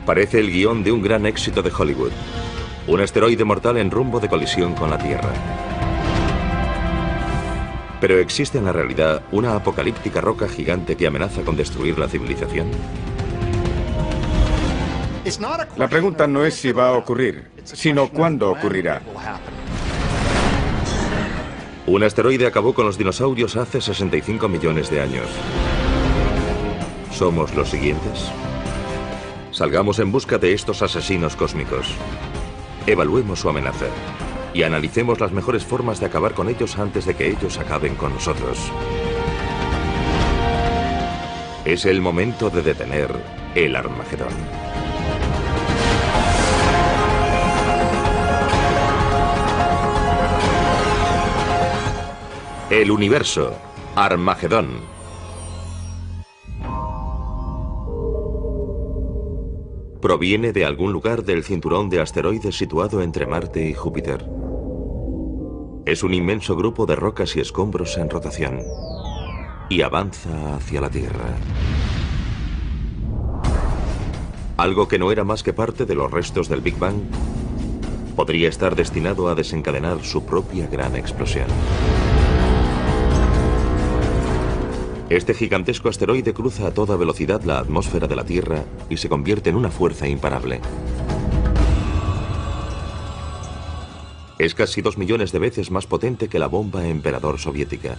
Parece el guión de un gran éxito de Hollywood. Un asteroide mortal en rumbo de colisión con la Tierra. Pero ¿existe en la realidad una apocalíptica roca gigante que amenaza con destruir la civilización? La pregunta no es si va a ocurrir, sino cuándo ocurrirá. Un asteroide acabó con los dinosaurios hace 65 millones de años. ¿Somos los siguientes? Salgamos en busca de estos asesinos cósmicos. Evaluemos su amenaza y analicemos las mejores formas de acabar con ellos antes de que ellos acaben con nosotros. Es el momento de detener el Armagedón. El universo, Armagedón. Proviene de algún lugar del cinturón de asteroides situado entre Marte y Júpiter. Es un inmenso grupo de rocas y escombros en rotación y avanza hacia la Tierra. Algo que no era más que parte de los restos del Big Bang podría estar destinado a desencadenar su propia gran explosión. Este gigantesco asteroide cruza a toda velocidad la atmósfera de la Tierra y se convierte en una fuerza imparable. Es casi 2 millones de veces más potente que la bomba Emperador soviética,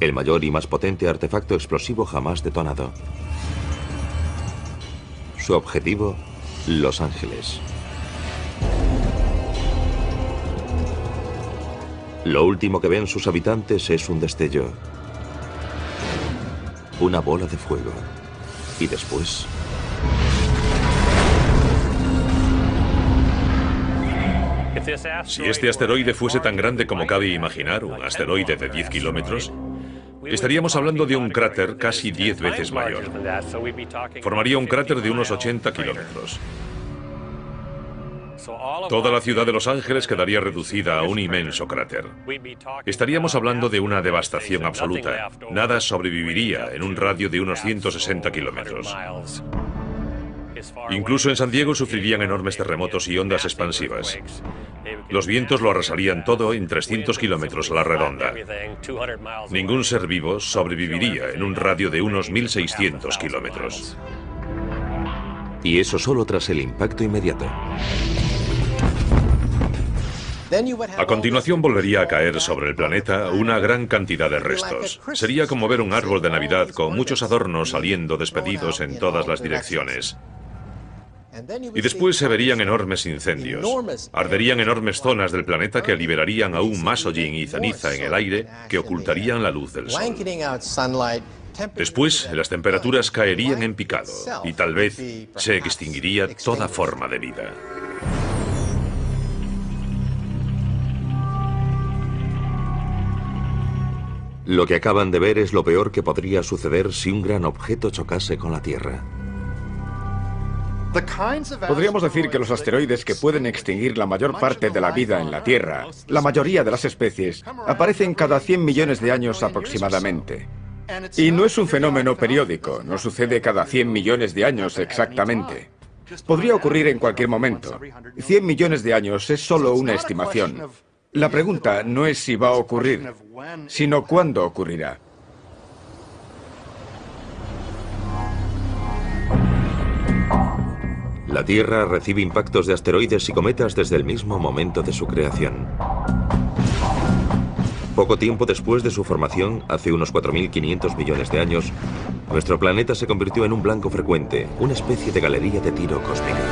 el mayor y más potente artefacto explosivo jamás detonado. Su objetivo, Los Ángeles. Lo último que ven sus habitantes es un destello. Una bola de fuego. Y después... Si este asteroide fuese tan grande como cabe imaginar, un asteroide de 10 kilómetros, estaríamos hablando de un cráter casi 10 veces mayor. Formaría un cráter de unos 80 kilómetros. Toda la ciudad de Los Ángeles quedaría reducida a un inmenso cráter. Estaríamos hablando de una devastación absoluta. Nada sobreviviría en un radio de unos 160 kilómetros. Incluso en San Diego sufrirían enormes terremotos y ondas expansivas. Los vientos lo arrasarían todo en 300 kilómetros a la redonda. Ningún ser vivo sobreviviría en un radio de unos 1.600 kilómetros. Y eso solo tras el impacto inmediato. A continuación volvería a caer sobre el planeta una gran cantidad de restos. Sería como ver un árbol de Navidad con muchos adornos saliendo despedidos en todas las direcciones. Y después se verían enormes incendios. Arderían enormes zonas del planeta que liberarían aún más hollín y ceniza en el aire que ocultarían la luz del sol. Después, las temperaturas caerían en picado y tal vez se extinguiría toda forma de vida. Lo que acaban de ver es lo peor que podría suceder si un gran objeto chocase con la Tierra. Podríamos decir que los asteroides que pueden extinguir la mayor parte de la vida en la Tierra, la mayoría de las especies, aparecen cada 100 millones de años aproximadamente. Y no es un fenómeno periódico, no sucede cada 100 millones de años exactamente. Podría ocurrir en cualquier momento. 100 millones de años es solo una estimación. La pregunta no es si va a ocurrir, sino cuándo ocurrirá. La Tierra recibe impactos de asteroides y cometas desde el mismo momento de su creación. Poco tiempo después de su formación, hace unos 4.500 millones de años, nuestro planeta se convirtió en un blanco frecuente, una especie de galería de tiro cósmica.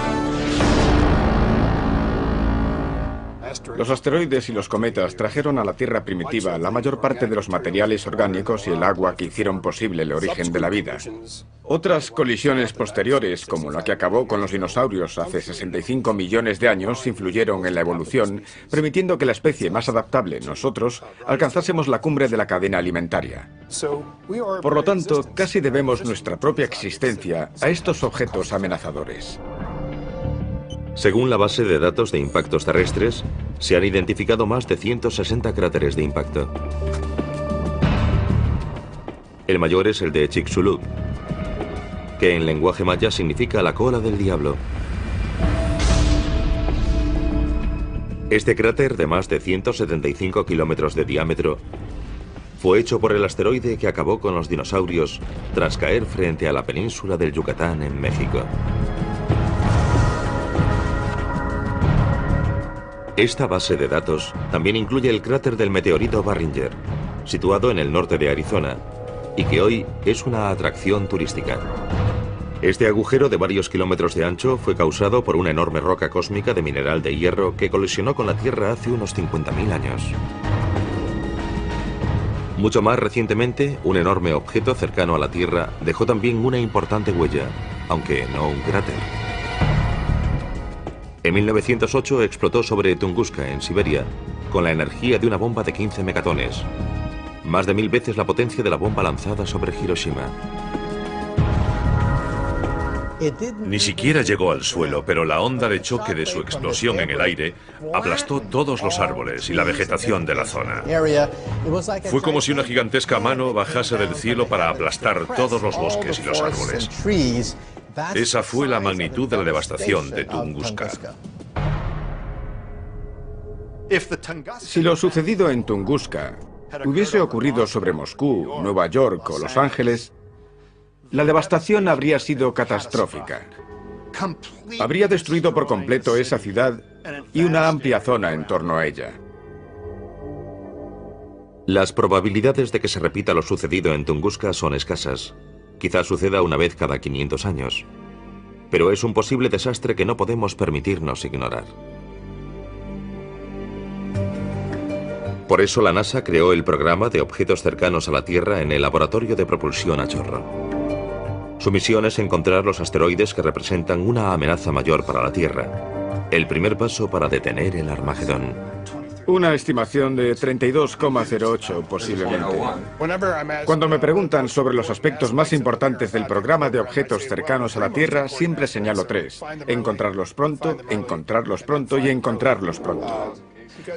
Los asteroides y los cometas trajeron a la Tierra primitiva la mayor parte de los materiales orgánicos y el agua que hicieron posible el origen de la vida. Otras colisiones posteriores, como la que acabó con los dinosaurios hace 65 millones de años, influyeron en la evolución, permitiendo que la especie más adaptable, nosotros, alcanzásemos la cumbre de la cadena alimentaria. Por lo tanto, casi debemos nuestra propia existencia a estos objetos amenazadores. Según la base de datos de impactos terrestres, se han identificado más de 160 cráteres de impacto. El mayor es el de Chicxulub. que en lenguaje maya significa la cola del diablo. Este cráter de más de 175 kilómetros de diámetro fue hecho por el asteroide que acabó con los dinosaurios tras caer frente a la península del Yucatán en México. Esta base de datos también incluye el cráter del meteorito Barringer, situado en el norte de Arizona, y que hoy es una atracción turística. Este agujero de varios kilómetros de ancho fue causado por una enorme roca cósmica de mineral de hierro que colisionó con la Tierra hace unos 50.000 años. Mucho más recientemente, un enorme objeto cercano a la Tierra dejó también una importante huella, aunque no un cráter. En 1908 explotó sobre Tunguska, en Siberia, con la energía de una bomba de 15 megatones, más de 1000 veces la potencia de la bomba lanzada sobre Hiroshima. Ni siquiera llegó al suelo, pero la onda de choque de su explosión en el aire aplastó todos los árboles y la vegetación de la zona. Fue como si una gigantesca mano bajase del cielo para aplastar todos los bosques y los árboles. Esa fue la magnitud de la devastación de Tunguska. Si lo sucedido en Tunguska hubiese ocurrido sobre Moscú, Nueva York o Los Ángeles, la devastación habría sido catastrófica. Habría destruido por completo esa ciudad y una amplia zona en torno a ella. Las probabilidades de que se repita lo sucedido en Tunguska son escasas. Quizás suceda una vez cada 500 años. Pero es un posible desastre que no podemos permitirnos ignorar. Por eso la NASA creó el programa de objetos cercanos a la Tierra en el Laboratorio de Propulsión a Chorro. Su misión es encontrar los asteroides que representan una amenaza mayor para la Tierra. El primer paso para detener el Armagedón. Una estimación de 32,08 posiblemente. Cuando me preguntan sobre los aspectos más importantes del programa de objetos cercanos a la Tierra, siempre señalo 3. Encontrarlos pronto y encontrarlos pronto.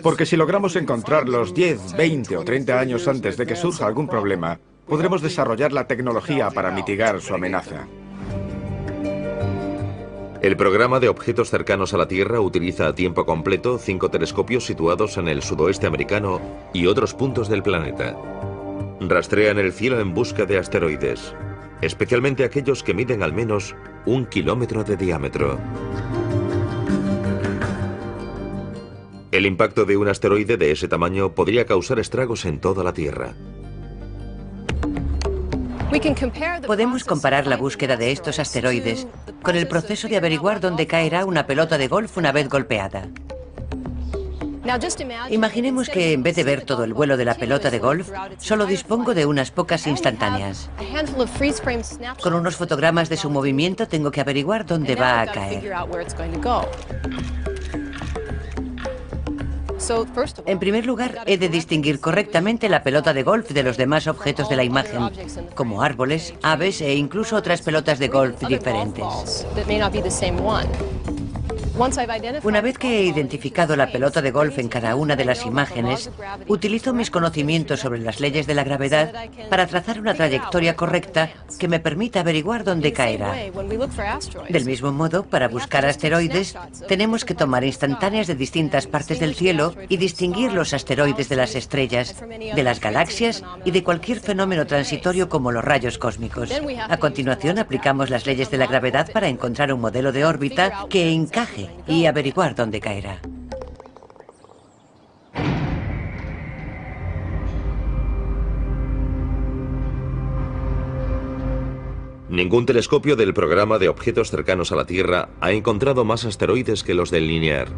Porque si logramos encontrarlos 10, 20 o 30 años antes de que surja algún problema, podremos desarrollar la tecnología para mitigar su amenaza. El programa de objetos cercanos a la Tierra utiliza a tiempo completo 5 telescopios situados en el sudoeste americano y otros puntos del planeta. Rastrean el cielo en busca de asteroides, especialmente aquellos que miden al menos 1 kilómetro de diámetro. El impacto de un asteroide de ese tamaño podría causar estragos en toda la Tierra. Podemos comparar la búsqueda de estos asteroides con el proceso de averiguar dónde caerá una pelota de golf una vez golpeada. Imaginemos que en vez de ver todo el vuelo de la pelota de golf, solo dispongo de unas pocas instantáneas. Con unos fotogramas de su movimiento tengo que averiguar dónde va a caer. En primer lugar, he de distinguir correctamente la pelota de golf de los demás objetos de la imagen, como árboles, aves e incluso otras pelotas de golf diferentes. Una vez que he identificado la pelota de golf en cada una de las imágenes, utilizo mis conocimientos sobre las leyes de la gravedad para trazar una trayectoria correcta que me permita averiguar dónde caerá. Del mismo modo, para buscar asteroides, tenemos que tomar instantáneas de distintas partes del cielo y distinguir los asteroides de las estrellas, de las galaxias y de cualquier fenómeno transitorio como los rayos cósmicos. A continuación, aplicamos las leyes de la gravedad para encontrar un modelo de órbita que encaje y averiguar dónde caerá. Ningún telescopio del programa de objetos cercanos a la Tierra ha encontrado más asteroides que los del Linear,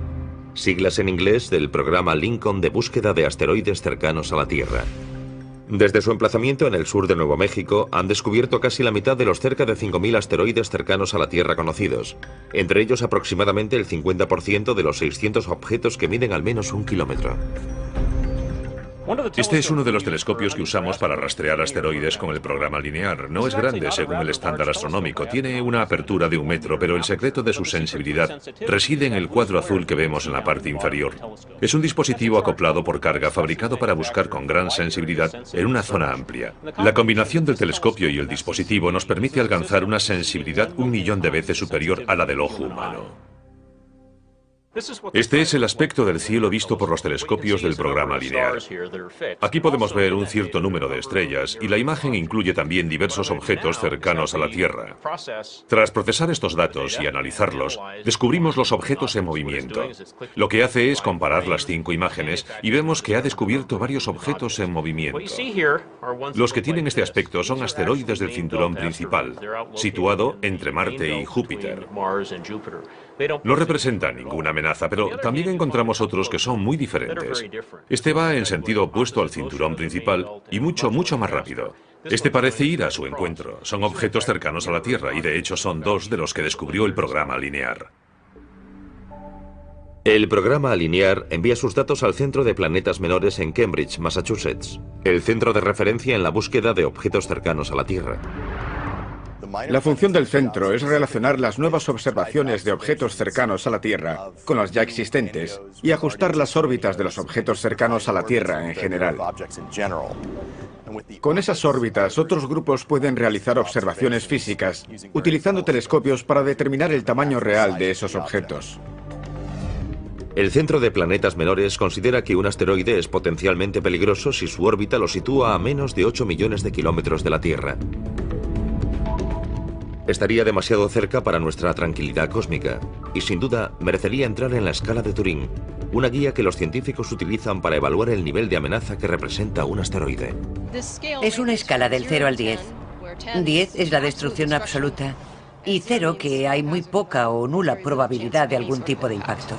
siglas en inglés del programa Lincoln de búsqueda de asteroides cercanos a la Tierra. Desde su emplazamiento en el sur de Nuevo México, han descubierto casi la mitad de los cerca de 5.000 asteroides cercanos a la Tierra conocidos, entre ellos aproximadamente el 50% de los 600 objetos que miden al menos 1 kilómetro. Este es uno de los telescopios que usamos para rastrear asteroides con el programa linear. No es grande según el estándar astronómico, tiene una apertura de 1 metro, pero el secreto de su sensibilidad reside en el cuadro azul que vemos en la parte inferior. Es un dispositivo acoplado por carga fabricado para buscar con gran sensibilidad en una zona amplia. La combinación del telescopio y el dispositivo nos permite alcanzar una sensibilidad 1.000.000 de veces superior a la del ojo humano. Este es el aspecto del cielo visto por los telescopios del programa linear. Aquí podemos ver un cierto número de estrellas y la imagen incluye también diversos objetos cercanos a la Tierra. Tras procesar estos datos y analizarlos, descubrimos los objetos en movimiento. Lo que hace es comparar las 5 imágenes y vemos que ha descubierto varios objetos en movimiento. Los que tienen este aspecto son asteroides del cinturón principal, situado entre Marte y Júpiter. No representan ninguna amenaza, pero también encontramos otros que son muy diferentes. Este va en sentido opuesto al cinturón principal y mucho más rápido. Este parece ir a su encuentro. Son objetos cercanos a la Tierra y de hecho son 2 de los que descubrió el programa linear. El programa linear envía sus datos al Centro de Planetas Menores en Cambridge, Massachusetts, el centro de referencia en la búsqueda de objetos cercanos a la Tierra. La función del centro es relacionar las nuevas observaciones de objetos cercanos a la Tierra con las ya existentes y ajustar las órbitas de los objetos cercanos a la Tierra en general. Con esas órbitas, otros grupos pueden realizar observaciones físicas utilizando telescopios para determinar el tamaño real de esos objetos. El Centro de Planetas Menores considera que un asteroide es potencialmente peligroso si su órbita lo sitúa a menos de 8 millones de kilómetros de la Tierra. Estaría demasiado cerca para nuestra tranquilidad cósmica y sin duda merecería entrar en la escala de Turing, una guía que los científicos utilizan para evaluar el nivel de amenaza que representa un asteroide. Es una escala del 0 al 10. 10 es la destrucción absoluta y 0 que hay muy poca o nula probabilidad de algún tipo de impacto.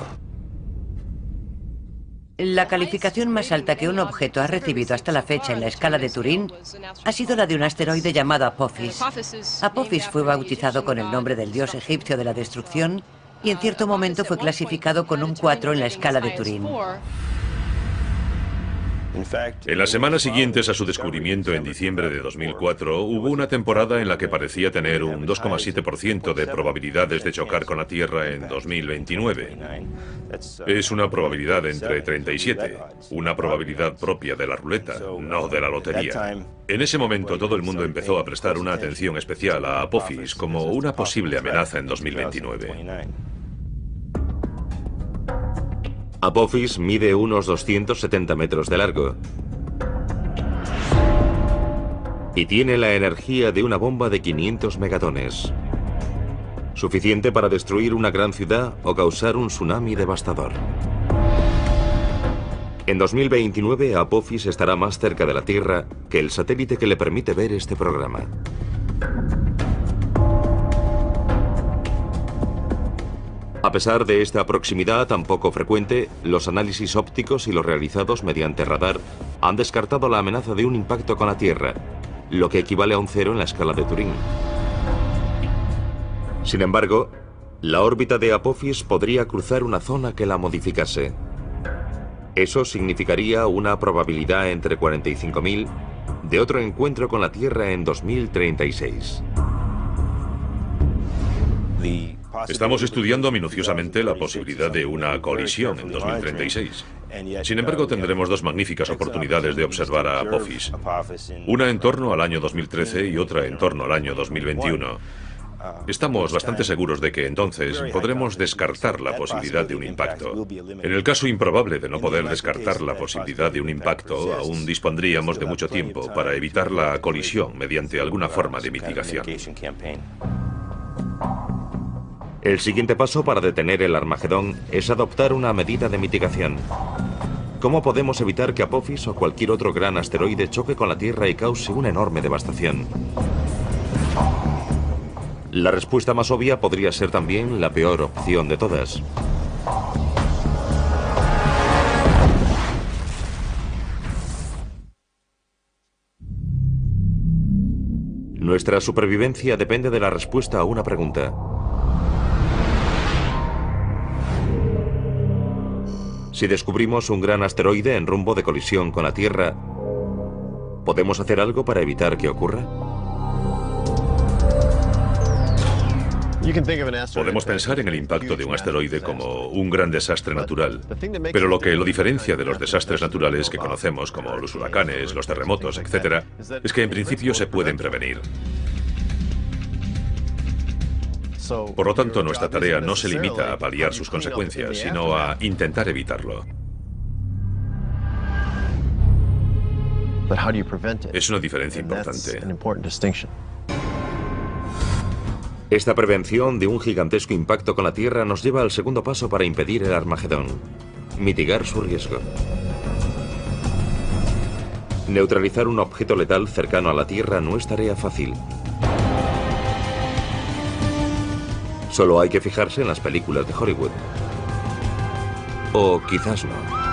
La calificación más alta que un objeto ha recibido hasta la fecha en la escala de Turing ha sido la de un asteroide llamado Apophis. Apophis fue bautizado con el nombre del dios egipcio de la destrucción y en cierto momento fue clasificado con un 4 en la escala de Turing. En las semanas siguientes a su descubrimiento en diciembre de 2004, hubo una temporada en la que parecía tener un 2,7% de probabilidades de chocar con la Tierra en 2029. Es una probabilidad entre 37, una probabilidad propia de la ruleta, no de la lotería. En ese momento todo el mundo empezó a prestar una atención especial a Apophis como una posible amenaza en 2029. Apophis mide unos 270 metros de largo y tiene la energía de una bomba de 500 megatones, suficiente para destruir una gran ciudad o causar un tsunami devastador. En 2029, Apophis estará más cerca de la Tierra que el satélite que le permite ver este programa. A pesar de esta proximidad tan poco frecuente, los análisis ópticos y los realizados mediante radar han descartado la amenaza de un impacto con la Tierra, lo que equivale a un 0 en la escala de Turing. Sin embargo, la órbita de Apophis podría cruzar una zona que la modificase. Eso significaría una probabilidad entre 45.000 de otro encuentro con la Tierra en 2036. Estamos estudiando minuciosamente la posibilidad de una colisión en 2036. Sin embargo, tendremos 2 magníficas oportunidades de observar a Apophis. Una en torno al año 2013 y otra en torno al año 2021. Estamos bastante seguros de que entonces podremos descartar la posibilidad de un impacto. En el caso improbable de no poder descartar la posibilidad de un impacto, aún dispondríamos de mucho tiempo para evitar la colisión mediante alguna forma de mitigación. El siguiente paso para detener el Armagedón es adoptar una medida de mitigación. ¿Cómo podemos evitar que Apophis o cualquier otro gran asteroide choque con la Tierra y cause una enorme devastación? La respuesta más obvia podría ser también la peor opción de todas. Nuestra supervivencia depende de la respuesta a una pregunta. Si descubrimos un gran asteroide en rumbo de colisión con la Tierra, ¿podemos hacer algo para evitar que ocurra? Podemos pensar en el impacto de un asteroide como un gran desastre natural, pero lo que lo diferencia de los desastres naturales que conocemos, como los huracanes, los terremotos, etc., es que en principio se pueden prevenir. Por lo tanto, nuestra tarea no se limita a paliar sus consecuencias, sino a intentar evitarlo. Es una diferencia importante. Esta prevención de un gigantesco impacto con la Tierra nos lleva al segundo paso para impedir el Armagedón: mitigar su riesgo. Neutralizar un objeto letal cercano a la Tierra no es tarea fácil. Solo hay que fijarse en las películas de Hollywood. O quizás no.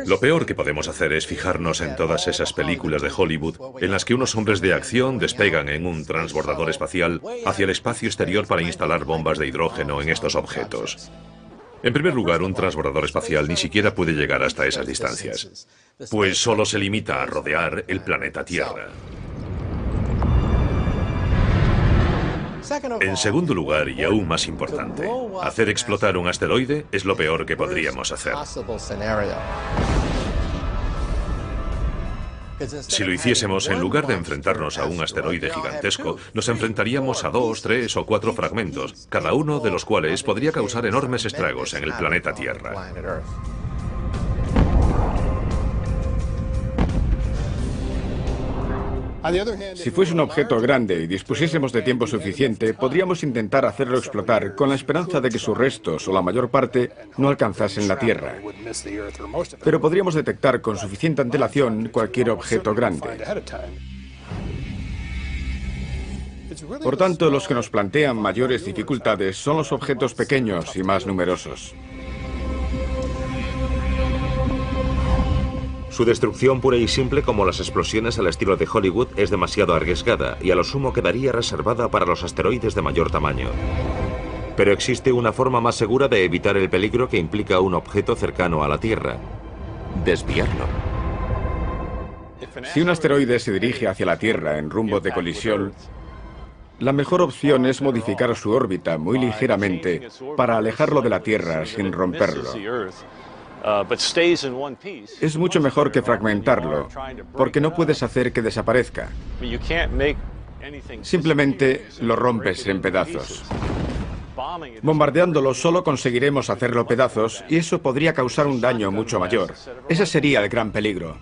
Lo peor que podemos hacer es fijarnos en todas esas películas de Hollywood en las que unos hombres de acción despegan en un transbordador espacial hacia el espacio exterior para instalar bombas de hidrógeno en estos objetos. En primer lugar, un transbordador espacial ni siquiera puede llegar hasta esas distancias, pues solo se limita a rodear el planeta Tierra. En segundo lugar, y aún más importante, hacer explotar un asteroide es lo peor que podríamos hacer. Si lo hiciésemos, en lugar de enfrentarnos a un asteroide gigantesco, nos enfrentaríamos a 2, 3 o 4 fragmentos, cada uno de los cuales podría causar enormes estragos en el planeta Tierra. Si fuese un objeto grande y dispusiésemos de tiempo suficiente, podríamos intentar hacerlo explotar con la esperanza de que sus restos, o la mayor parte, no alcanzasen la Tierra. Pero podríamos detectar con suficiente antelación cualquier objeto grande. Por tanto, los que nos plantean mayores dificultades son los objetos pequeños y más numerosos. Su destrucción pura y simple, como las explosiones al estilo de Hollywood, es demasiado arriesgada y a lo sumo quedaría reservada para los asteroides de mayor tamaño. Pero existe una forma más segura de evitar el peligro que implica un objeto cercano a la Tierra: desviarlo. Si un asteroide se dirige hacia la Tierra en rumbo de colisión, la mejor opción es modificar su órbita muy ligeramente para alejarlo de la Tierra sin romperlo. Es mucho mejor que fragmentarlo, porque no puedes hacer que desaparezca. Simplemente lo rompes en pedazos. Bombardeándolo solo conseguiremos hacerlo pedazos y eso podría causar un daño mucho mayor. Ese sería el gran peligro.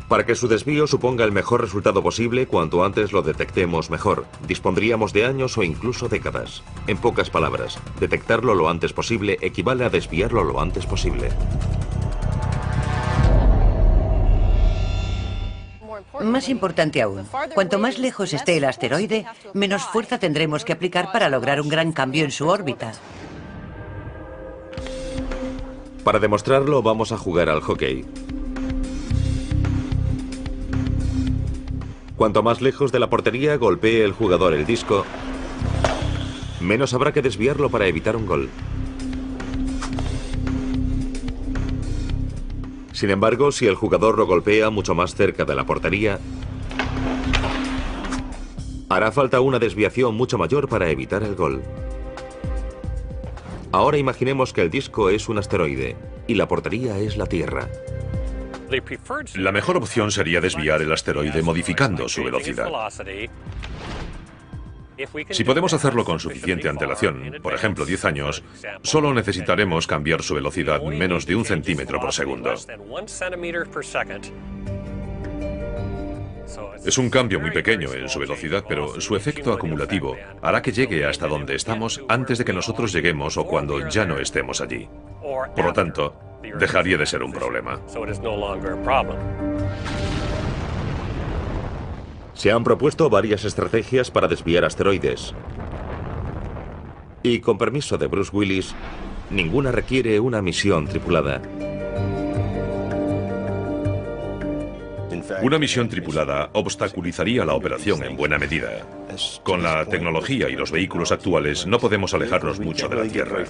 Para que su desvío suponga el mejor resultado posible, cuanto antes lo detectemos mejor. Dispondríamos de años o incluso décadas. En pocas palabras, detectarlo lo antes posible equivale a desviarlo lo antes posible. Más importante aún, cuanto más lejos esté el asteroide, menos fuerza tendremos que aplicar para lograr un gran cambio en su órbita. Para demostrarlo, vamos a jugar al hockey. Cuanto más lejos de la portería golpee el jugador el disco, menos habrá que desviarlo para evitar un gol. Sin embargo, si el jugador lo golpea mucho más cerca de la portería, hará falta una desviación mucho mayor para evitar el gol. Ahora imaginemos que el disco es un asteroide y la portería es la Tierra. La mejor opción sería desviar el asteroide modificando su velocidad. Si podemos hacerlo con suficiente antelación, por ejemplo 10 años, solo necesitaremos cambiar su velocidad menos de 1 centímetro por segundo. Es un cambio muy pequeño en su velocidad, pero su efecto acumulativo hará que llegue hasta donde estamos antes de que nosotros lleguemos o cuando ya no estemos allí. Por lo tanto, dejaría de ser un problema. Se han propuesto varias estrategias para desviar asteroides. Y con permiso de Bruce Willis, ninguna requiere una misión tripulada. Una misión tripulada obstaculizaría la operación en buena medida. Con la tecnología y los vehículos actuales no podemos alejarnos mucho de la Tierra.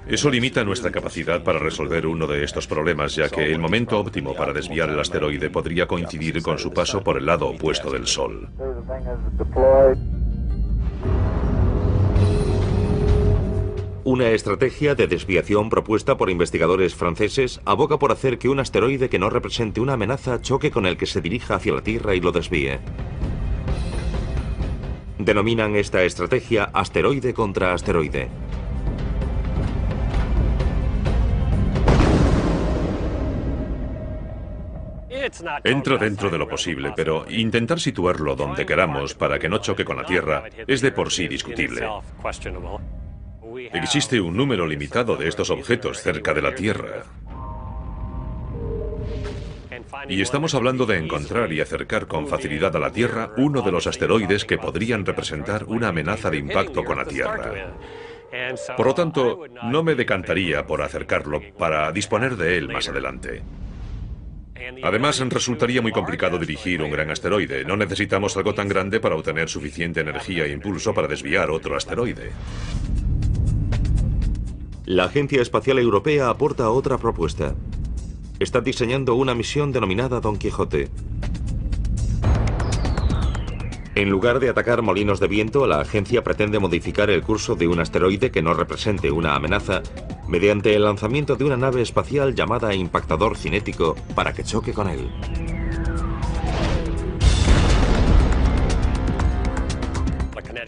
Eso limita nuestra capacidad para resolver uno de estos problemas, ya que el momento óptimo para desviar el asteroide podría coincidir con su paso por el lado opuesto del Sol. Una estrategia de desviación propuesta por investigadores franceses aboga por hacer que un asteroide que no represente una amenaza choque con el que se dirija hacia la Tierra y lo desvíe. Denominan esta estrategia asteroide contra asteroide. Entra dentro de lo posible, pero intentar situarlo donde queramos para que no choque con la Tierra es de por sí discutible. Existe un número limitado de estos objetos cerca de la Tierra. Y estamos hablando de encontrar y acercar con facilidad a la Tierra uno de los asteroides que podrían representar una amenaza de impacto con la Tierra. Por lo tanto, no me decantaría por acercarlo para disponer de él más adelante. Además, resultaría muy complicado dirigir un gran asteroide. No necesitamos algo tan grande para obtener suficiente energía e impulso para desviar otro asteroide. La Agencia Espacial Europea aporta otra propuesta. Está diseñando una misión denominada Don Quijote. En lugar de atacar molinos de viento, la agencia pretende modificar el curso de un asteroide que no represente una amenaza mediante el lanzamiento de una nave espacial llamada impactador cinético para que choque con él.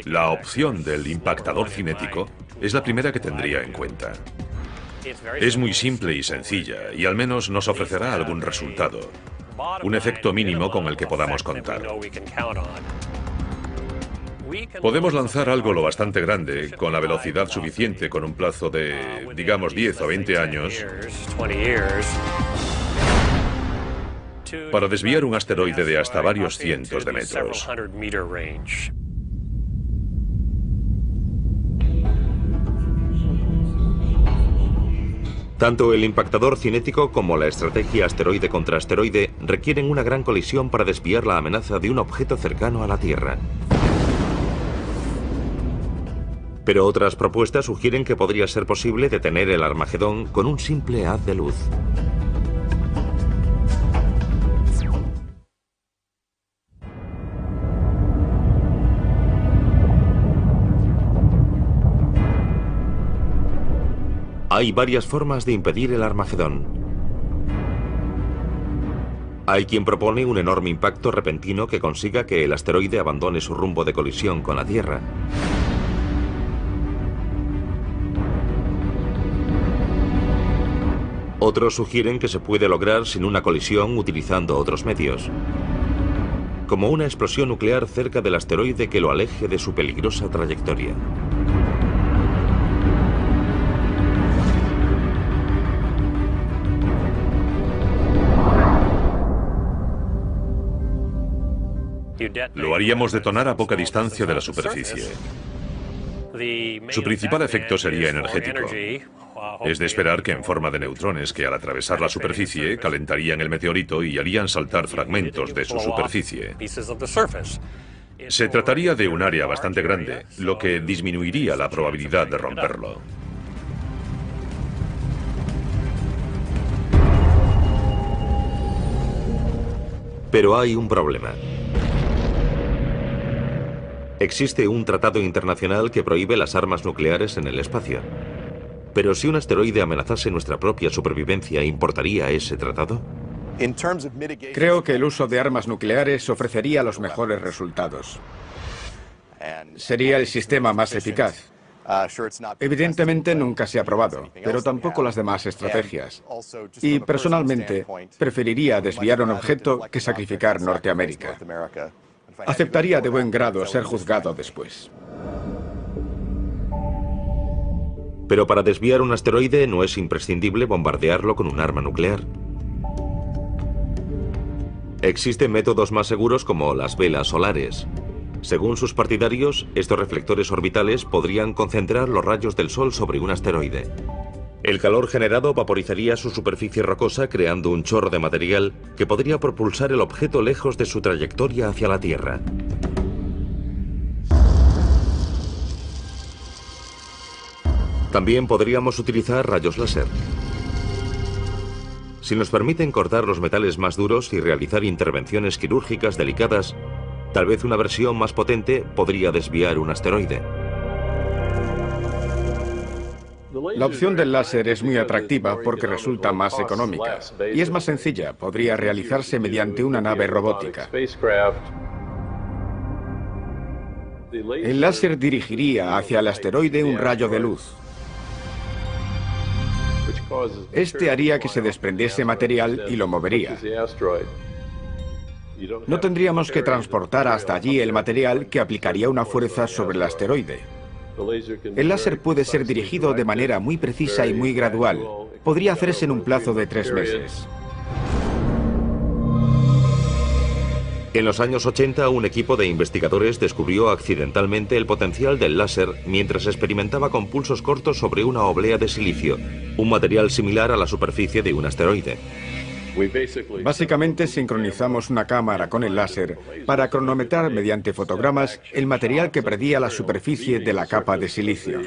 La opción del impactador cinético es la primera que tendría en cuenta. Es muy simple y sencilla, y al menos nos ofrecerá algún resultado. Un efecto mínimo con el que podamos contar. Podemos lanzar algo lo bastante grande, con la velocidad suficiente, con un plazo de, digamos, 10 o 20 años, para desviar un asteroide de hasta varios cientos de metros. Tanto el impactador cinético como la estrategia asteroide contra asteroide requieren una gran colisión para desviar la amenaza de un objeto cercano a la Tierra. Pero otras propuestas sugieren que podría ser posible detener el Armagedón con un simple haz de luz. Hay varias formas de impedir el Armagedón. Hay quien propone un enorme impacto repentino que consiga que el asteroide abandone su rumbo de colisión con la Tierra. Otros sugieren que se puede lograr sin una colisión utilizando otros medios, como una explosión nuclear cerca del asteroide que lo aleje de su peligrosa trayectoria. Lo haríamos detonar a poca distancia de la superficie. Su principal efecto sería energético. Es de esperar que en forma de neutrones que al atravesar la superficie calentarían el meteorito y harían saltar fragmentos de su superficie. Se trataría de un área bastante grande, lo que disminuiría la probabilidad de romperlo. Pero hay un problema. Existe un tratado internacional que prohíbe las armas nucleares en el espacio. Pero si un asteroide amenazase nuestra propia supervivencia, ¿importaría ese tratado? Creo que el uso de armas nucleares ofrecería los mejores resultados. Sería el sistema más eficaz. Evidentemente nunca se ha probado, pero tampoco las demás estrategias. Y personalmente, preferiría desviar un objeto que sacrificar Norteamérica. Aceptaría de buen grado ser juzgado después. Pero para desviar un asteroide no es imprescindible bombardearlo con un arma nuclear. Existen métodos más seguros como las velas solares. Según sus partidarios, estos reflectores orbitales podrían concentrar los rayos del Sol sobre un asteroide. El calor generado vaporizaría su superficie rocosa, creando un chorro de material que podría propulsar el objeto lejos de su trayectoria hacia la Tierra. También podríamos utilizar rayos láser. Si nos permiten cortar los metales más duros y realizar intervenciones quirúrgicas delicadas, tal vez una versión más potente podría desviar un asteroide. La opción del láser es muy atractiva porque resulta más económica y es más sencilla. Podría realizarse mediante una nave robótica. El láser dirigiría hacia el asteroide un rayo de luz. Este haría que se desprendiese material y lo movería. No tendríamos que transportar hasta allí el material que aplicaría una fuerza sobre el asteroide. El láser puede ser dirigido de manera muy precisa y muy gradual. Podría hacerse en un plazo de 3 meses. En los años 80, un equipo de investigadores descubrió accidentalmente el potencial del láser mientras experimentaba con pulsos cortos sobre una oblea de silicio, un material similar a la superficie de un asteroide. Básicamente sincronizamos una cámara con el láser para cronometrar mediante fotogramas el material que predía la superficie de la capa de silicio.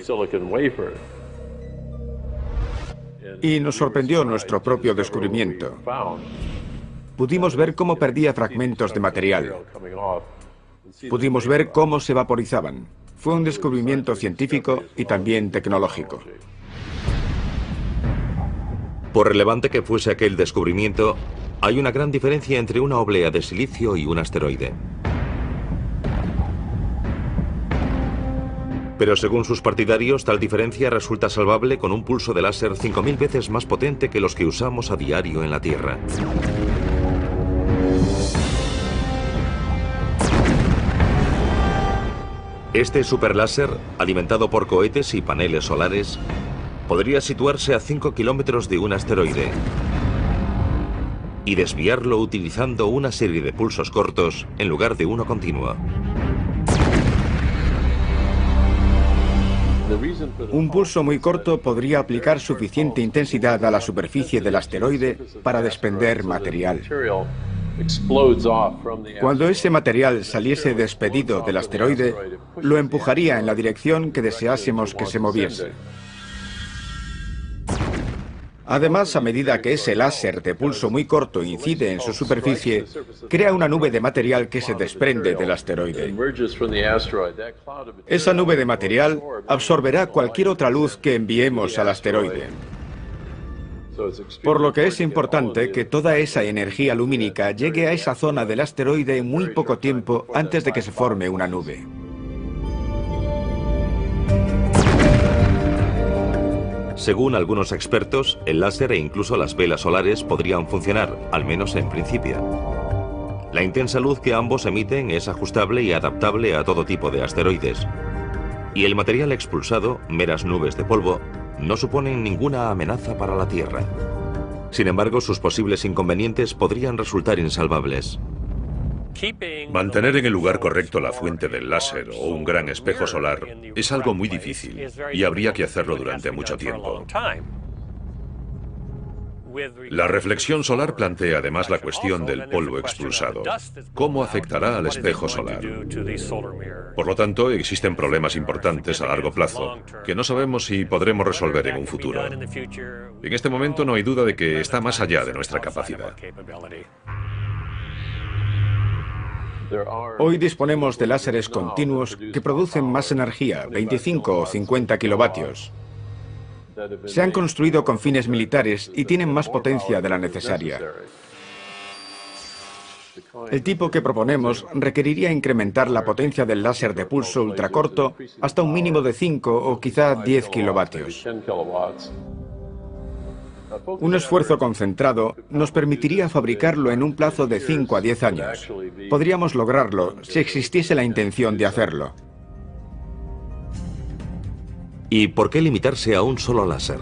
Y nos sorprendió nuestro propio descubrimiento. Pudimos ver cómo perdía fragmentos de material. Pudimos ver cómo se vaporizaban. Fue un descubrimiento científico y también tecnológico. Por relevante que fuese aquel descubrimiento, hay una gran diferencia entre una oblea de silicio y un asteroide. Pero según sus partidarios, tal diferencia resulta salvable con un pulso de láser 5000 veces más potente que los que usamos a diario en la Tierra. Este superláser, alimentado por cohetes y paneles solares, podría situarse a 5 kilómetros de un asteroide y desviarlo utilizando una serie de pulsos cortos en lugar de uno continuo. Un pulso muy corto podría aplicar suficiente intensidad a la superficie del asteroide para desprender material. Cuando ese material saliese despedido del asteroide, lo empujaría en la dirección que deseásemos que se moviese. Además, a medida que ese láser de pulso muy corto incide en su superficie, crea una nube de material que se desprende del asteroide. Esa nube de material absorberá cualquier otra luz que enviemos al asteroide. Por lo que es importante que toda esa energía lumínica llegue a esa zona del asteroide en muy poco tiempo antes de que se forme una nube. Según algunos expertos, el láser e incluso las velas solares podrían funcionar, al menos en principio. La intensa luz que ambos emiten es ajustable y adaptable a todo tipo de asteroides. Y el material expulsado, meras nubes de polvo, no suponen ninguna amenaza para la Tierra. Sin embargo, sus posibles inconvenientes podrían resultar insalvables. Mantener en el lugar correcto la fuente del láser o un gran espejo solar es algo muy difícil y habría que hacerlo durante mucho tiempo. La reflexión solar plantea además la cuestión del polvo expulsado. ¿Cómo afectará al espejo solar? Por lo tanto, existen problemas importantes a largo plazo que no sabemos si podremos resolver en un futuro. En este momento no hay duda de que está más allá de nuestra capacidad. Hoy disponemos de láseres continuos que producen más energía, 25 o 50 kilovatios. Se han construido con fines militares y tienen más potencia de la necesaria. El tipo que proponemos requeriría incrementar la potencia del láser de pulso ultracorto hasta un mínimo de 5 o quizá 10 kilovatios. Un esfuerzo concentrado nos permitiría fabricarlo en un plazo de 5 a 10 años. Podríamos lograrlo si existiese la intención de hacerlo. ¿Y por qué limitarse a un solo láser?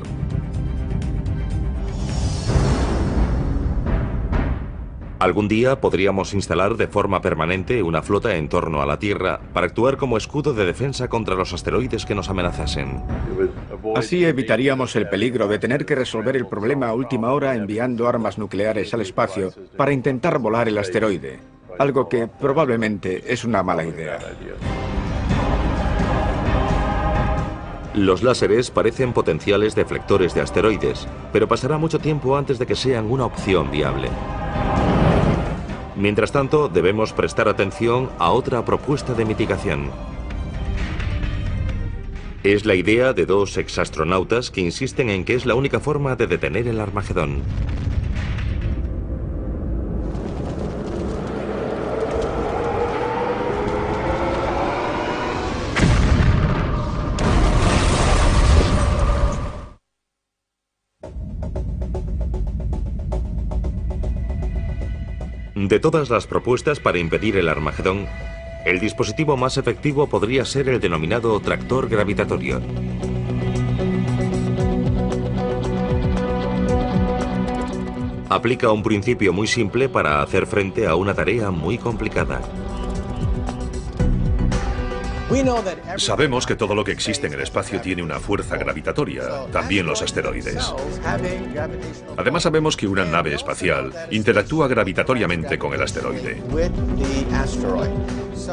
Algún día podríamos instalar de forma permanente una flota en torno a la Tierra para actuar como escudo de defensa contra los asteroides que nos amenazasen. Así evitaríamos el peligro de tener que resolver el problema a última hora enviando armas nucleares al espacio para intentar volar el asteroide, algo que probablemente es una mala idea. Los láseres parecen potenciales deflectores de asteroides, pero pasará mucho tiempo antes de que sean una opción viable. Mientras tanto, debemos prestar atención a otra propuesta de mitigación. Es la idea de dos exastronautas que insisten en que es la única forma de detener el Armagedón. De todas las propuestas para impedir el Armagedón, el dispositivo más efectivo podría ser el denominado tractor gravitatorio. Aplica un principio muy simple para hacer frente a una tarea muy complicada. Sabemos que todo lo que existe en el espacio tiene una fuerza gravitatoria, también los asteroides. Además sabemos que una nave espacial interactúa gravitatoriamente con el asteroide.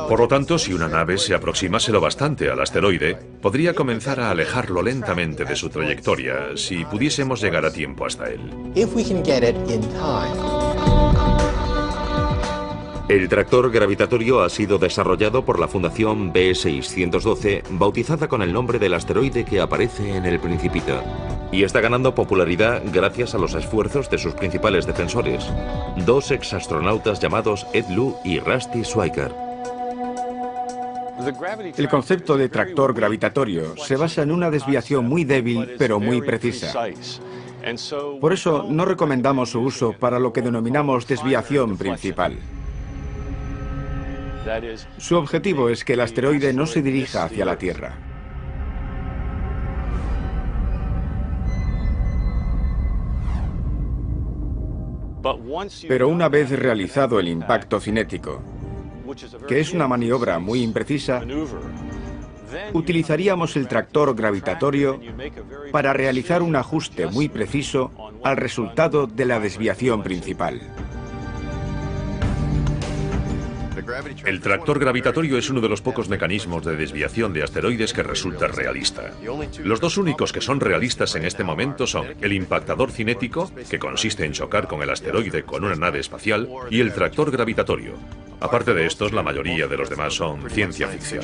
Por lo tanto, si una nave se aproximase lo bastante al asteroide, podría comenzar a alejarlo lentamente de su trayectoria si pudiésemos llegar a tiempo hasta él. El tractor gravitatorio ha sido desarrollado por la Fundación B612, bautizada con el nombre del asteroide que aparece en El Principito, y está ganando popularidad gracias a los esfuerzos de sus principales defensores, dos exastronautas llamados Ed Lu y Rusty Schweiker. El concepto de tractor gravitatorio se basa en una desviación muy débil pero muy precisa. Por eso no recomendamos su uso para lo que denominamos desviación principal. Su objetivo es que el asteroide no se dirija hacia la Tierra. Pero una vez realizado el impacto cinético, que es una maniobra muy imprecisa, utilizaríamos el tractor gravitatorio para realizar un ajuste muy preciso al resultado de la desviación principal. El tractor gravitatorio es uno de los pocos mecanismos de desviación de asteroides que resulta realista. Los dos únicos que son realistas en este momento son el impactador cinético, que consiste en chocar con el asteroide con una nave espacial, y el tractor gravitatorio. Aparte de estos, la mayoría de los demás son ciencia ficción.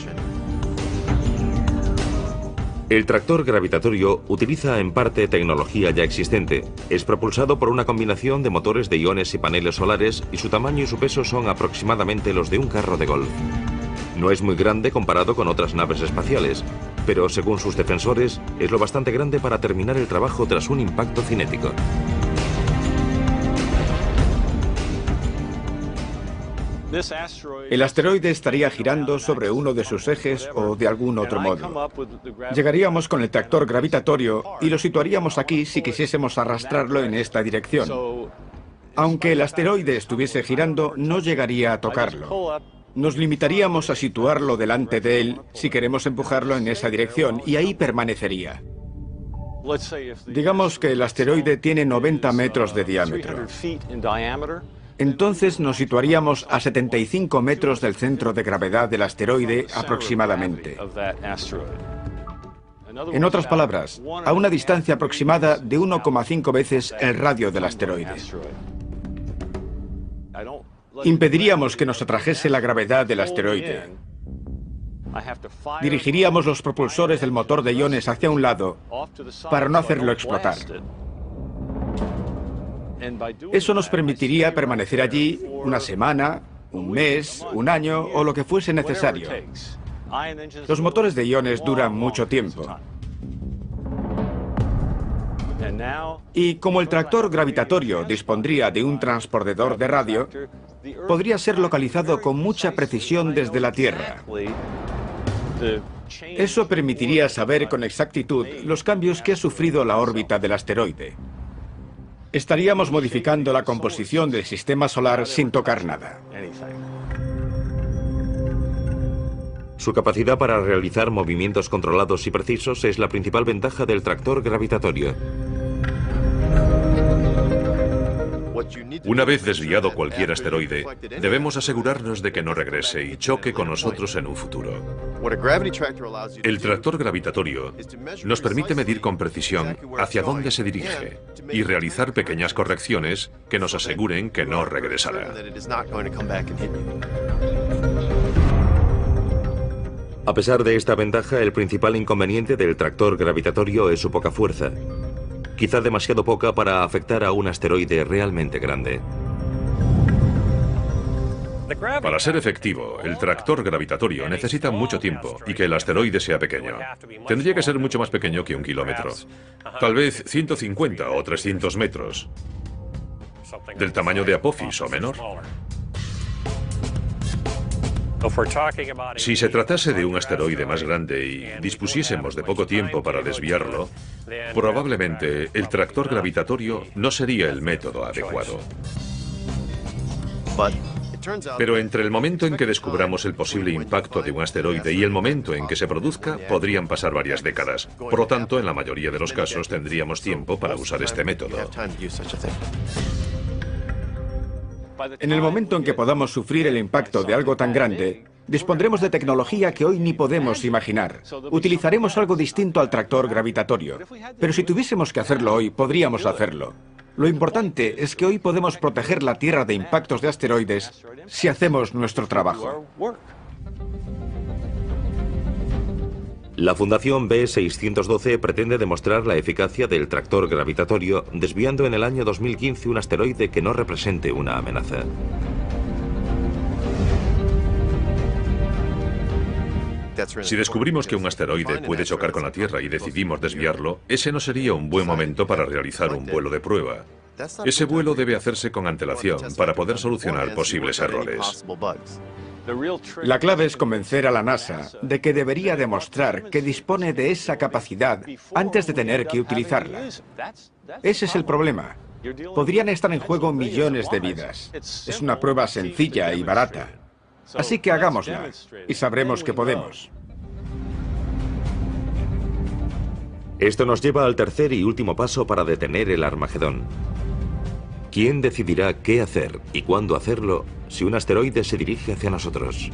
El tractor gravitatorio utiliza en parte tecnología ya existente. Es propulsado por una combinación de motores de iones y paneles solares y su tamaño y su peso son aproximadamente los de un carro de golf. No es muy grande comparado con otras naves espaciales, pero según sus defensores es lo bastante grande para terminar el trabajo tras un impacto cinético. El asteroide estaría girando sobre uno de sus ejes o de algún otro modo. Llegaríamos con el tractor gravitatorio y lo situaríamos aquí si quisiésemos arrastrarlo en esta dirección. Aunque el asteroide estuviese girando, no llegaría a tocarlo. Nos limitaríamos a situarlo delante de él si queremos empujarlo en esa dirección y ahí permanecería. Digamos que el asteroide tiene 90 metros de diámetro. Entonces nos situaríamos a 75 metros del centro de gravedad del asteroide aproximadamente. En otras palabras, a una distancia aproximada de 1,5 veces el radio del asteroide. Impediríamos que nos atrajese la gravedad del asteroide. Dirigiríamos los propulsores del motor de iones hacia un lado para no hacerlo explotar. Eso nos permitiría permanecer allí una semana, un mes, un año o lo que fuese necesario. Los motores de iones duran mucho tiempo. Y como el tractor gravitatorio dispondría de un transpondedor de radio, podría ser localizado con mucha precisión desde la Tierra. Eso permitiría saber con exactitud los cambios que ha sufrido la órbita del asteroide. estaríamos modificando la composición del sistema solar sin tocar nada. Su capacidad para realizar movimientos controlados y precisos es la principal ventaja del tractor gravitatorio. Una vez desviado cualquier asteroide, debemos asegurarnos de que no regrese y choque con nosotros en un futuro. El tractor gravitatorio nos permite medir con precisión hacia dónde se dirige y realizar pequeñas correcciones que nos aseguren que no regresará. A pesar de esta ventaja, el principal inconveniente del tractor gravitatorio es su poca fuerza. Quizá demasiado poca para afectar a un asteroide realmente grande. Para ser efectivo, el tractor gravitatorio necesita mucho tiempo y que el asteroide sea pequeño. Tendría que ser mucho más pequeño que 1 kilómetro. Tal vez 150 o 300 metros. Del tamaño de Apophis o menor. Si se tratase de un asteroide más grande y dispusiésemos de poco tiempo para desviarlo, probablemente el tractor gravitatorio no sería el método adecuado. Pero entre el momento en que descubramos el posible impacto de un asteroide y el momento en que se produzca, podrían pasar varias décadas. Por lo tanto, en la mayoría de los casos tendríamos tiempo para usar este método. En el momento en que podamos sufrir el impacto de algo tan grande, dispondremos de tecnología que hoy ni podemos imaginar. Utilizaremos algo distinto al tractor gravitatorio. Pero si tuviésemos que hacerlo hoy, podríamos hacerlo. Lo importante es que hoy podemos proteger la Tierra de impactos de asteroides si hacemos nuestro trabajo. La Fundación B612 pretende demostrar la eficacia del tractor gravitatorio desviando en el año 2015 un asteroide que no represente una amenaza. Si descubrimos que un asteroide puede chocar con la Tierra y decidimos desviarlo, ese no sería un buen momento para realizar un vuelo de prueba. Ese vuelo debe hacerse con antelación para poder solucionar posibles errores. La clave es convencer a la NASA de que debería demostrar que dispone de esa capacidad antes de tener que utilizarla. Ese es el problema. Podrían estar en juego millones de vidas. Es una prueba sencilla y barata. Así que hagámosla y sabremos que podemos. Esto nos lleva al tercer y último paso para detener el Armagedón. ¿Quién decidirá qué hacer y cuándo hacerlo si un asteroide se dirige hacia nosotros?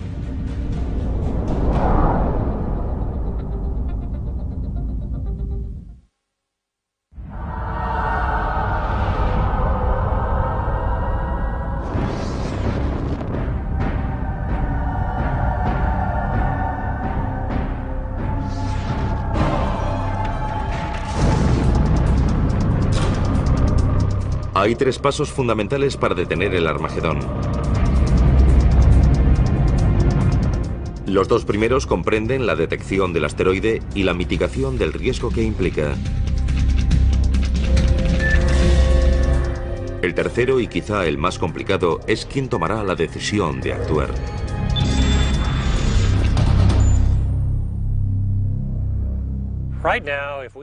Hay 3 pasos fundamentales para detener el Armagedón. Los 2 primeros comprenden la detección del asteroide y la mitigación del riesgo que implica. El tercero, y quizá el más complicado, es quién tomará la decisión de actuar.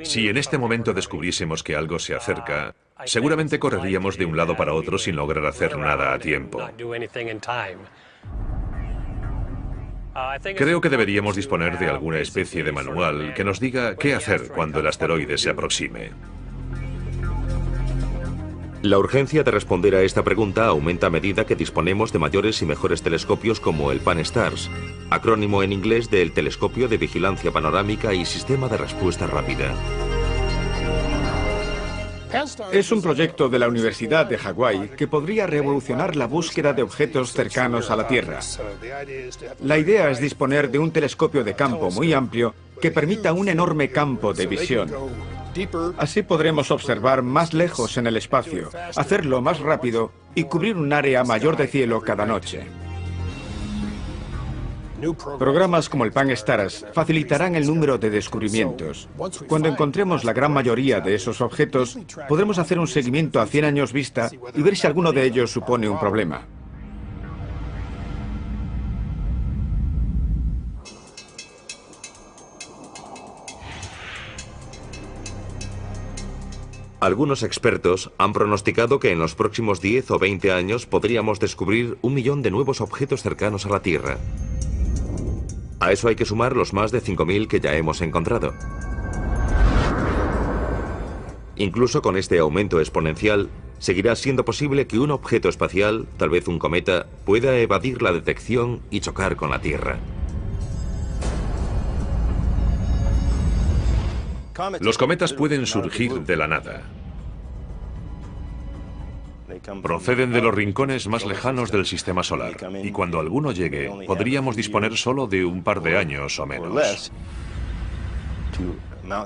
Si en este momento descubriésemos que algo se acerca, seguramente correríamos de un lado para otro sin lograr hacer nada a tiempo. Creo que deberíamos disponer de alguna especie de manual que nos diga qué hacer cuando el asteroide se aproxime. La urgencia de responder a esta pregunta aumenta a medida que disponemos de mayores y mejores telescopios como el Pan-STARRS, acrónimo en inglés del Telescopio de Vigilancia Panorámica y Sistema de Respuesta Rápida. Es un proyecto de la Universidad de Hawái que podría revolucionar la búsqueda de objetos cercanos a la Tierra. La idea es disponer de un telescopio de campo muy amplio que permita un enorme campo de visión. Así podremos observar más lejos en el espacio, hacerlo más rápido y cubrir un área mayor de cielo cada noche. Programas como el Pan-STARRS facilitarán el número de descubrimientos. Cuando encontremos la gran mayoría de esos objetos, podremos hacer un seguimiento a 100 años vista y ver si alguno de ellos supone un problema. Algunos expertos han pronosticado que en los próximos 10 o 20 años podríamos descubrir 1 millón de nuevos objetos cercanos a la Tierra. A eso hay que sumar los más de 5.000 que ya hemos encontrado. Incluso con este aumento exponencial, seguirá siendo posible que un objeto espacial, tal vez un cometa, pueda evadir la detección y chocar con la Tierra. Los cometas pueden surgir de la nada. Proceden de los rincones más lejanos del sistema solar, y cuando alguno llegue, podríamos disponer solo de un par de años o menos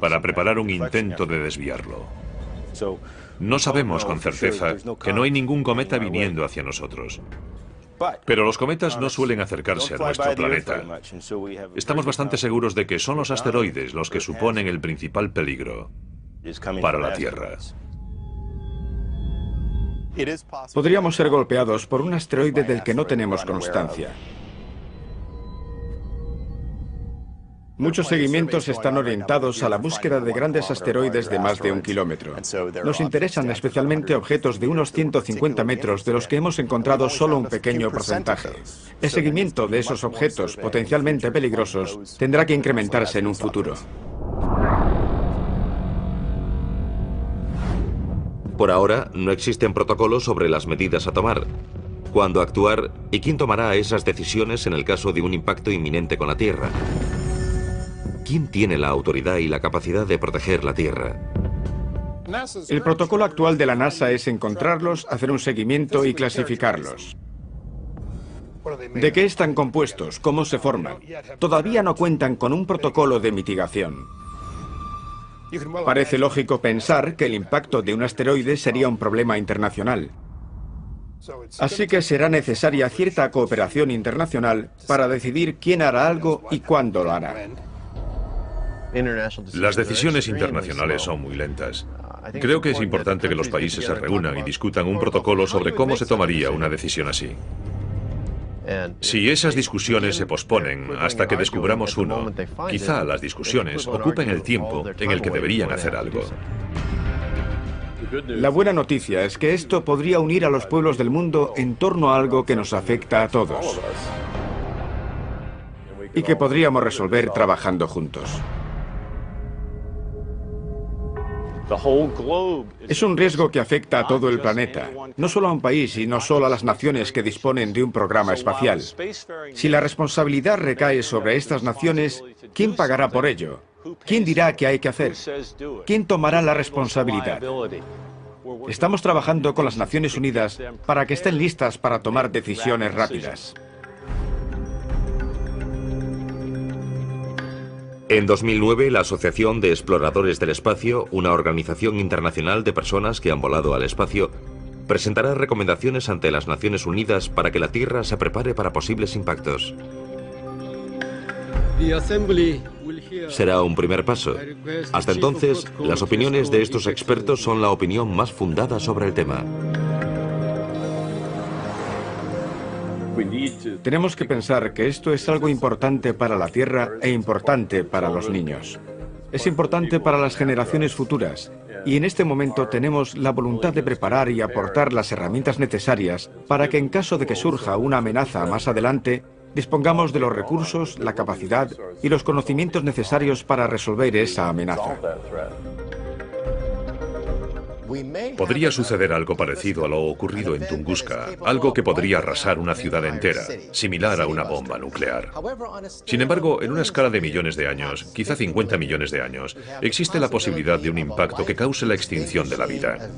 para preparar un intento de desviarlo. No sabemos con certeza que no hay ningún cometa viniendo hacia nosotros. Pero los cometas no suelen acercarse a nuestro planeta. Estamos bastante seguros de que son los asteroides los que suponen el principal peligro para la Tierra. Podríamos ser golpeados por un asteroide del que no tenemos constancia. Muchos seguimientos están orientados a la búsqueda de grandes asteroides de más de 1 kilómetro. Nos interesan especialmente objetos de unos 150 metros de los que hemos encontrado solo un pequeño porcentaje. El seguimiento de esos objetos potencialmente peligrosos tendrá que incrementarse en un futuro. Por ahora, no existen protocolos sobre las medidas a tomar, cuándo actuar y quién tomará esas decisiones en el caso de un impacto inminente con la Tierra. ¿Quién tiene la autoridad y la capacidad de proteger la Tierra? El protocolo actual de la NASA es encontrarlos, hacer un seguimiento y clasificarlos. ¿De qué están compuestos? ¿Cómo se forman? Todavía no cuentan con un protocolo de mitigación. Parece lógico pensar que el impacto de un asteroide sería un problema internacional. Así que será necesaria cierta cooperación internacional para decidir quién hará algo y cuándo lo hará. Las decisiones internacionales son muy lentas. Creo que es importante que los países se reúnan y discutan un protocolo sobre cómo se tomaría una decisión así. Si esas discusiones se posponen hasta que descubramos uno, quizá las discusiones ocupen el tiempo en el que deberían hacer algo. La buena noticia es que esto podría unir a los pueblos del mundo en torno a algo que nos afecta a todos y que podríamos resolver trabajando juntos. Es un riesgo que afecta a todo el planeta, no solo a un país y no solo a las naciones que disponen de un programa espacial. Si la responsabilidad recae sobre estas naciones, ¿quién pagará por ello? ¿Quién dirá qué hay que hacer? ¿Quién tomará la responsabilidad? Estamos trabajando con las Naciones Unidas para que estén listas para tomar decisiones rápidas. En 2009, la Asociación de Exploradores del Espacio, una organización internacional de personas que han volado al espacio, presentará recomendaciones ante las Naciones Unidas para que la Tierra se prepare para posibles impactos. Será un primer paso. Hasta entonces, las opiniones de estos expertos son la opinión más fundada sobre el tema. Tenemos que pensar que esto es algo importante para la Tierra e importante para los niños. Es importante para las generaciones futuras y en este momento tenemos la voluntad de preparar y aportar las herramientas necesarias para que en caso de que surja una amenaza más adelante, dispongamos de los recursos, la capacidad y los conocimientos necesarios para resolver esa amenaza. Podría suceder algo parecido a lo ocurrido en Tunguska, algo que podría arrasar una ciudad entera, similar a una bomba nuclear. Sin embargo, en una escala de millones de años, quizá 50 millones de años, existe la posibilidad de un impacto que cause la extinción de la vida.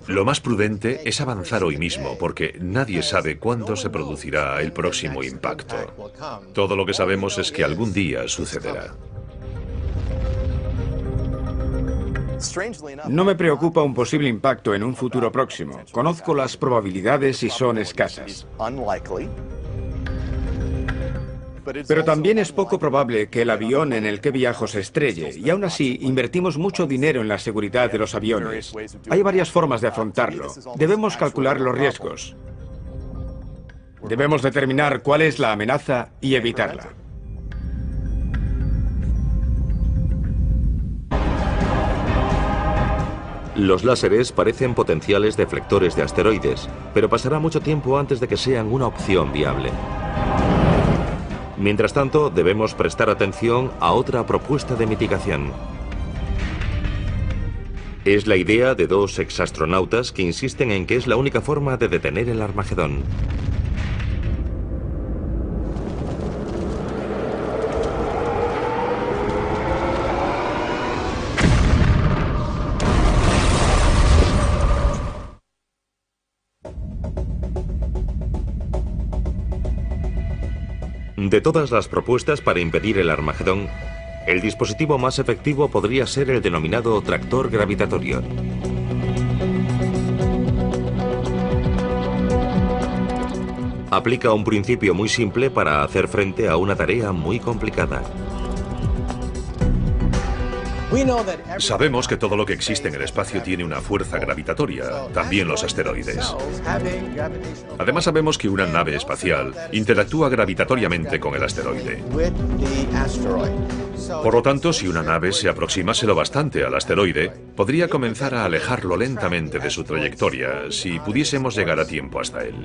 Lo más prudente es avanzar hoy mismo, porque nadie sabe cuándo se producirá el próximo impacto. Todo lo que sabemos es que algún día sucederá. No me preocupa un posible impacto en un futuro próximo. Conozco las probabilidades y son escasas. Pero también es poco probable que el avión en el que viajo se estrelle, y aún así invertimos mucho dinero en la seguridad de los aviones. Hay varias formas de afrontarlo. Debemos calcular los riesgos. Debemos determinar cuál es la amenaza y evitarla. Los láseres parecen potenciales deflectores de asteroides, pero pasará mucho tiempo antes de que sean una opción viable. Mientras tanto, debemos prestar atención a otra propuesta de mitigación. Es la idea de dos exastronautas que insisten en que es la única forma de detener el Armagedón. De todas las propuestas para impedir el Armagedón, el dispositivo más efectivo podría ser el denominado tractor gravitatorio. Aplica un principio muy simple para hacer frente a una tarea muy complicada. Sabemos que todo lo que existe en el espacio tiene una fuerza gravitatoria, también los asteroides. Además sabemos que una nave espacial interactúa gravitatoriamente con el asteroide. Por lo tanto, si una nave se aproximase lo bastante al asteroide, podría comenzar a alejarlo lentamente de su trayectoria si pudiésemos llegar a tiempo hasta él.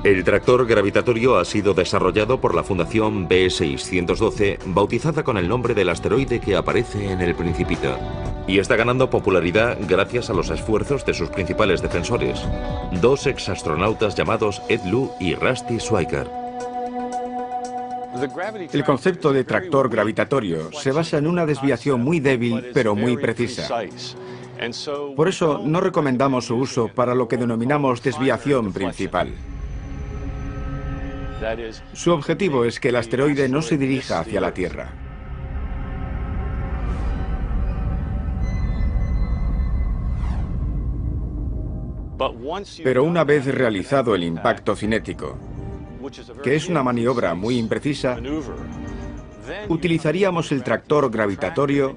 El tractor gravitatorio ha sido desarrollado por la Fundación B612, bautizada con el nombre del asteroide que aparece en El Principito, y está ganando popularidad gracias a los esfuerzos de sus principales defensores, dos exastronautas llamados Ed Lu y Rusty Schweiker. El concepto de tractor gravitatorio se basa en una desviación muy débil pero muy precisa. Por eso no recomendamos su uso para lo que denominamos desviación principal. Su objetivo es que el asteroide no se dirija hacia la Tierra. Pero una vez realizado el impacto cinético, que es una maniobra muy imprecisa, utilizaríamos el tractor gravitatorio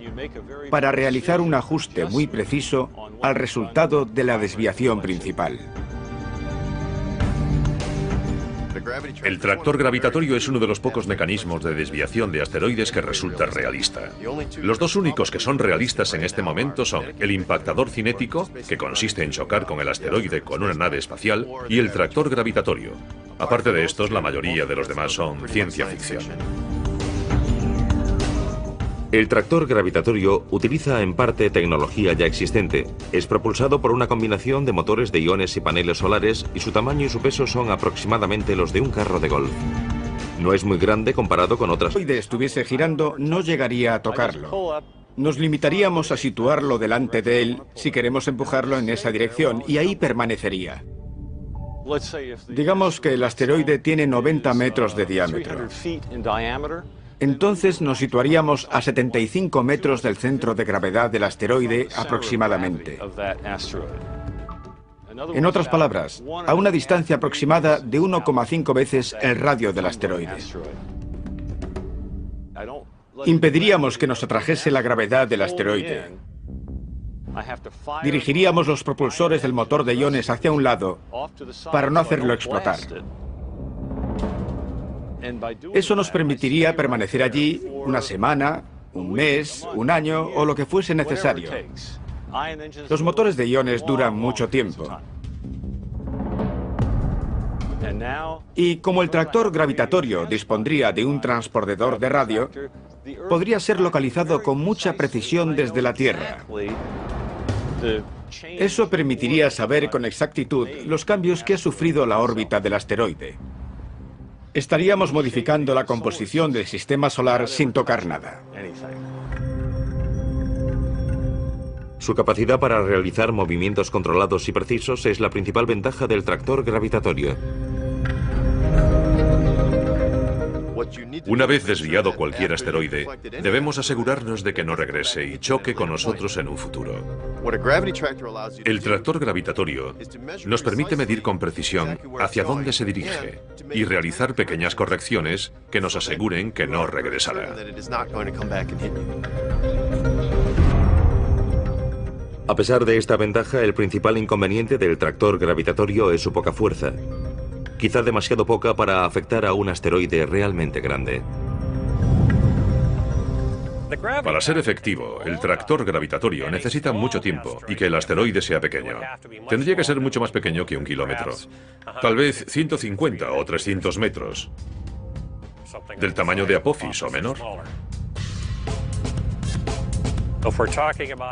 para realizar un ajuste muy preciso al resultado de la desviación principal. El tractor gravitatorio es uno de los pocos mecanismos de desviación de asteroides que resulta realista. Los dos únicos que son realistas en este momento son el impactador cinético, que consiste en chocar con el asteroide con una nave espacial, y el tractor gravitatorio. Aparte de estos, la mayoría de los demás son ciencia ficción. El tractor gravitatorio utiliza en parte tecnología ya existente. Es propulsado por una combinación de motores de iones y paneles solares y su tamaño y su peso son aproximadamente los de un carro de golf. No es muy grande comparado con otras. Si el asteroide estuviese girando, no llegaría a tocarlo. Nos limitaríamos a situarlo delante de él si queremos empujarlo en esa dirección y ahí permanecería. Digamos que el asteroide tiene 90 metros de diámetro. Entonces nos situaríamos a 75 metros del centro de gravedad del asteroide aproximadamente. En otras palabras, a una distancia aproximada de 1,5 veces el radio del asteroide. Impediríamos que nos atrajese la gravedad del asteroide. Dirigiríamos los propulsores del motor de iones hacia un lado para no hacerlo explotar. Eso nos permitiría permanecer allí una semana, un mes, un año o lo que fuese necesario. Los motores de iones duran mucho tiempo. Y como el tractor gravitatorio dispondría de un transpondedor de radio, podría ser localizado con mucha precisión desde la Tierra. Eso permitiría saber con exactitud los cambios que ha sufrido la órbita del asteroide. Estaríamos modificando la composición del sistema solar sin tocar nada. Su capacidad para realizar movimientos controlados y precisos es la principal ventaja del tractor gravitatorio. Una vez desviado cualquier asteroide, debemos asegurarnos de que no regrese y choque con nosotros en un futuro. El tractor gravitatorio nos permite medir con precisión hacia dónde se dirige y realizar pequeñas correcciones que nos aseguren que no regresará. A pesar de esta ventaja, el principal inconveniente del tractor gravitatorio es su poca fuerza. Quizá demasiado poca para afectar a un asteroide realmente grande. Para ser efectivo, el tractor gravitatorio necesita mucho tiempo y que el asteroide sea pequeño. Tendría que ser mucho más pequeño que 1 kilómetro. Tal vez 150 o 300 metros. Del tamaño de Apophis o menor.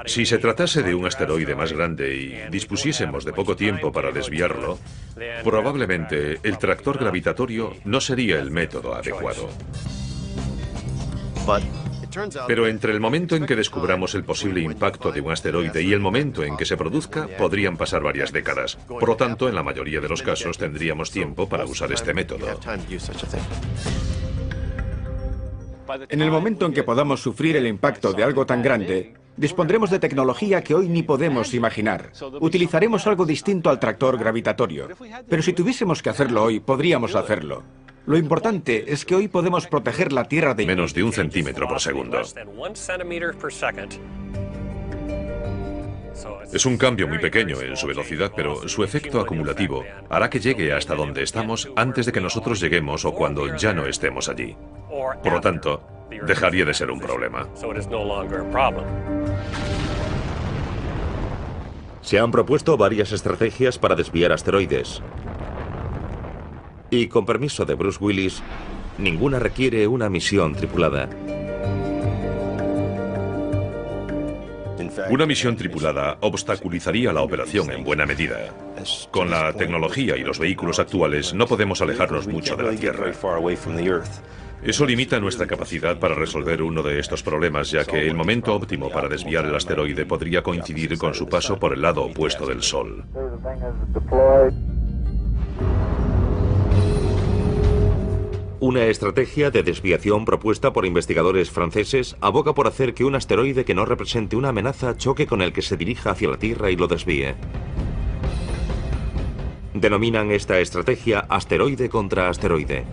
Si se tratase de un asteroide más grande y dispusiésemos de poco tiempo para desviarlo, probablemente el tractor gravitatorio no sería el método adecuado. Pero entre el momento en que descubramos el posible impacto de un asteroide y el momento en que se produzca, podrían pasar varias décadas. Por lo tanto, en la mayoría de los casos tendríamos tiempo para usar este método. En el momento en que podamos sufrir el impacto de algo tan grande, dispondremos de tecnología que hoy ni podemos imaginar. Utilizaremos algo distinto al tractor gravitatorio. Pero si tuviésemos que hacerlo hoy, podríamos hacerlo. Lo importante es que hoy podemos proteger la Tierra de menos de 1 centímetro por segundo. Es un cambio muy pequeño en su velocidad, pero su efecto acumulativo hará que llegue hasta donde estamos antes de que nosotros lleguemos o cuando ya no estemos allí. Por lo tanto, dejaría de ser un problema. Se han propuesto varias estrategias para desviar asteroides. Y con permiso de Bruce Willis, ninguna requiere una misión tripulada. Una misión tripulada obstaculizaría la operación en buena medida. Con la tecnología y los vehículos actuales no podemos alejarnos mucho de la Tierra. Eso limita nuestra capacidad para resolver uno de estos problemas, ya que el momento óptimo para desviar el asteroide podría coincidir con su paso por el lado opuesto del Sol. Una estrategia de desviación propuesta por investigadores franceses aboga por hacer que un asteroide que no represente una amenaza choque con el que se dirija hacia la Tierra y lo desvíe. Denominan esta estrategia asteroide contra asteroide.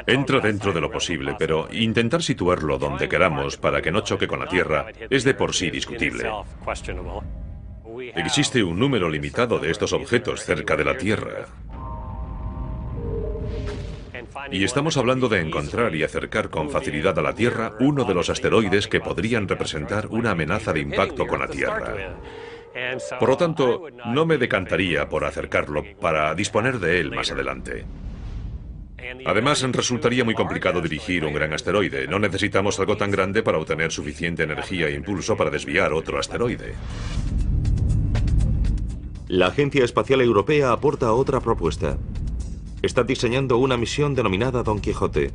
Entra dentro de lo posible, pero intentar situarlo donde queramos para que no choque con la Tierra es de por sí discutible. Existe un número limitado de estos objetos cerca de la Tierra. Y estamos hablando de encontrar y acercar con facilidad a la Tierra uno de los asteroides que podrían representar una amenaza de impacto con la Tierra. Por lo tanto, no me decantaría por acercarlo para disponer de él más adelante. Además, resultaría muy complicado dirigir un gran asteroide. No necesitamos algo tan grande para obtener suficiente energía e impulso para desviar otro asteroide. La Agencia Espacial Europea aporta otra propuesta. Está diseñando una misión denominada Don Quijote.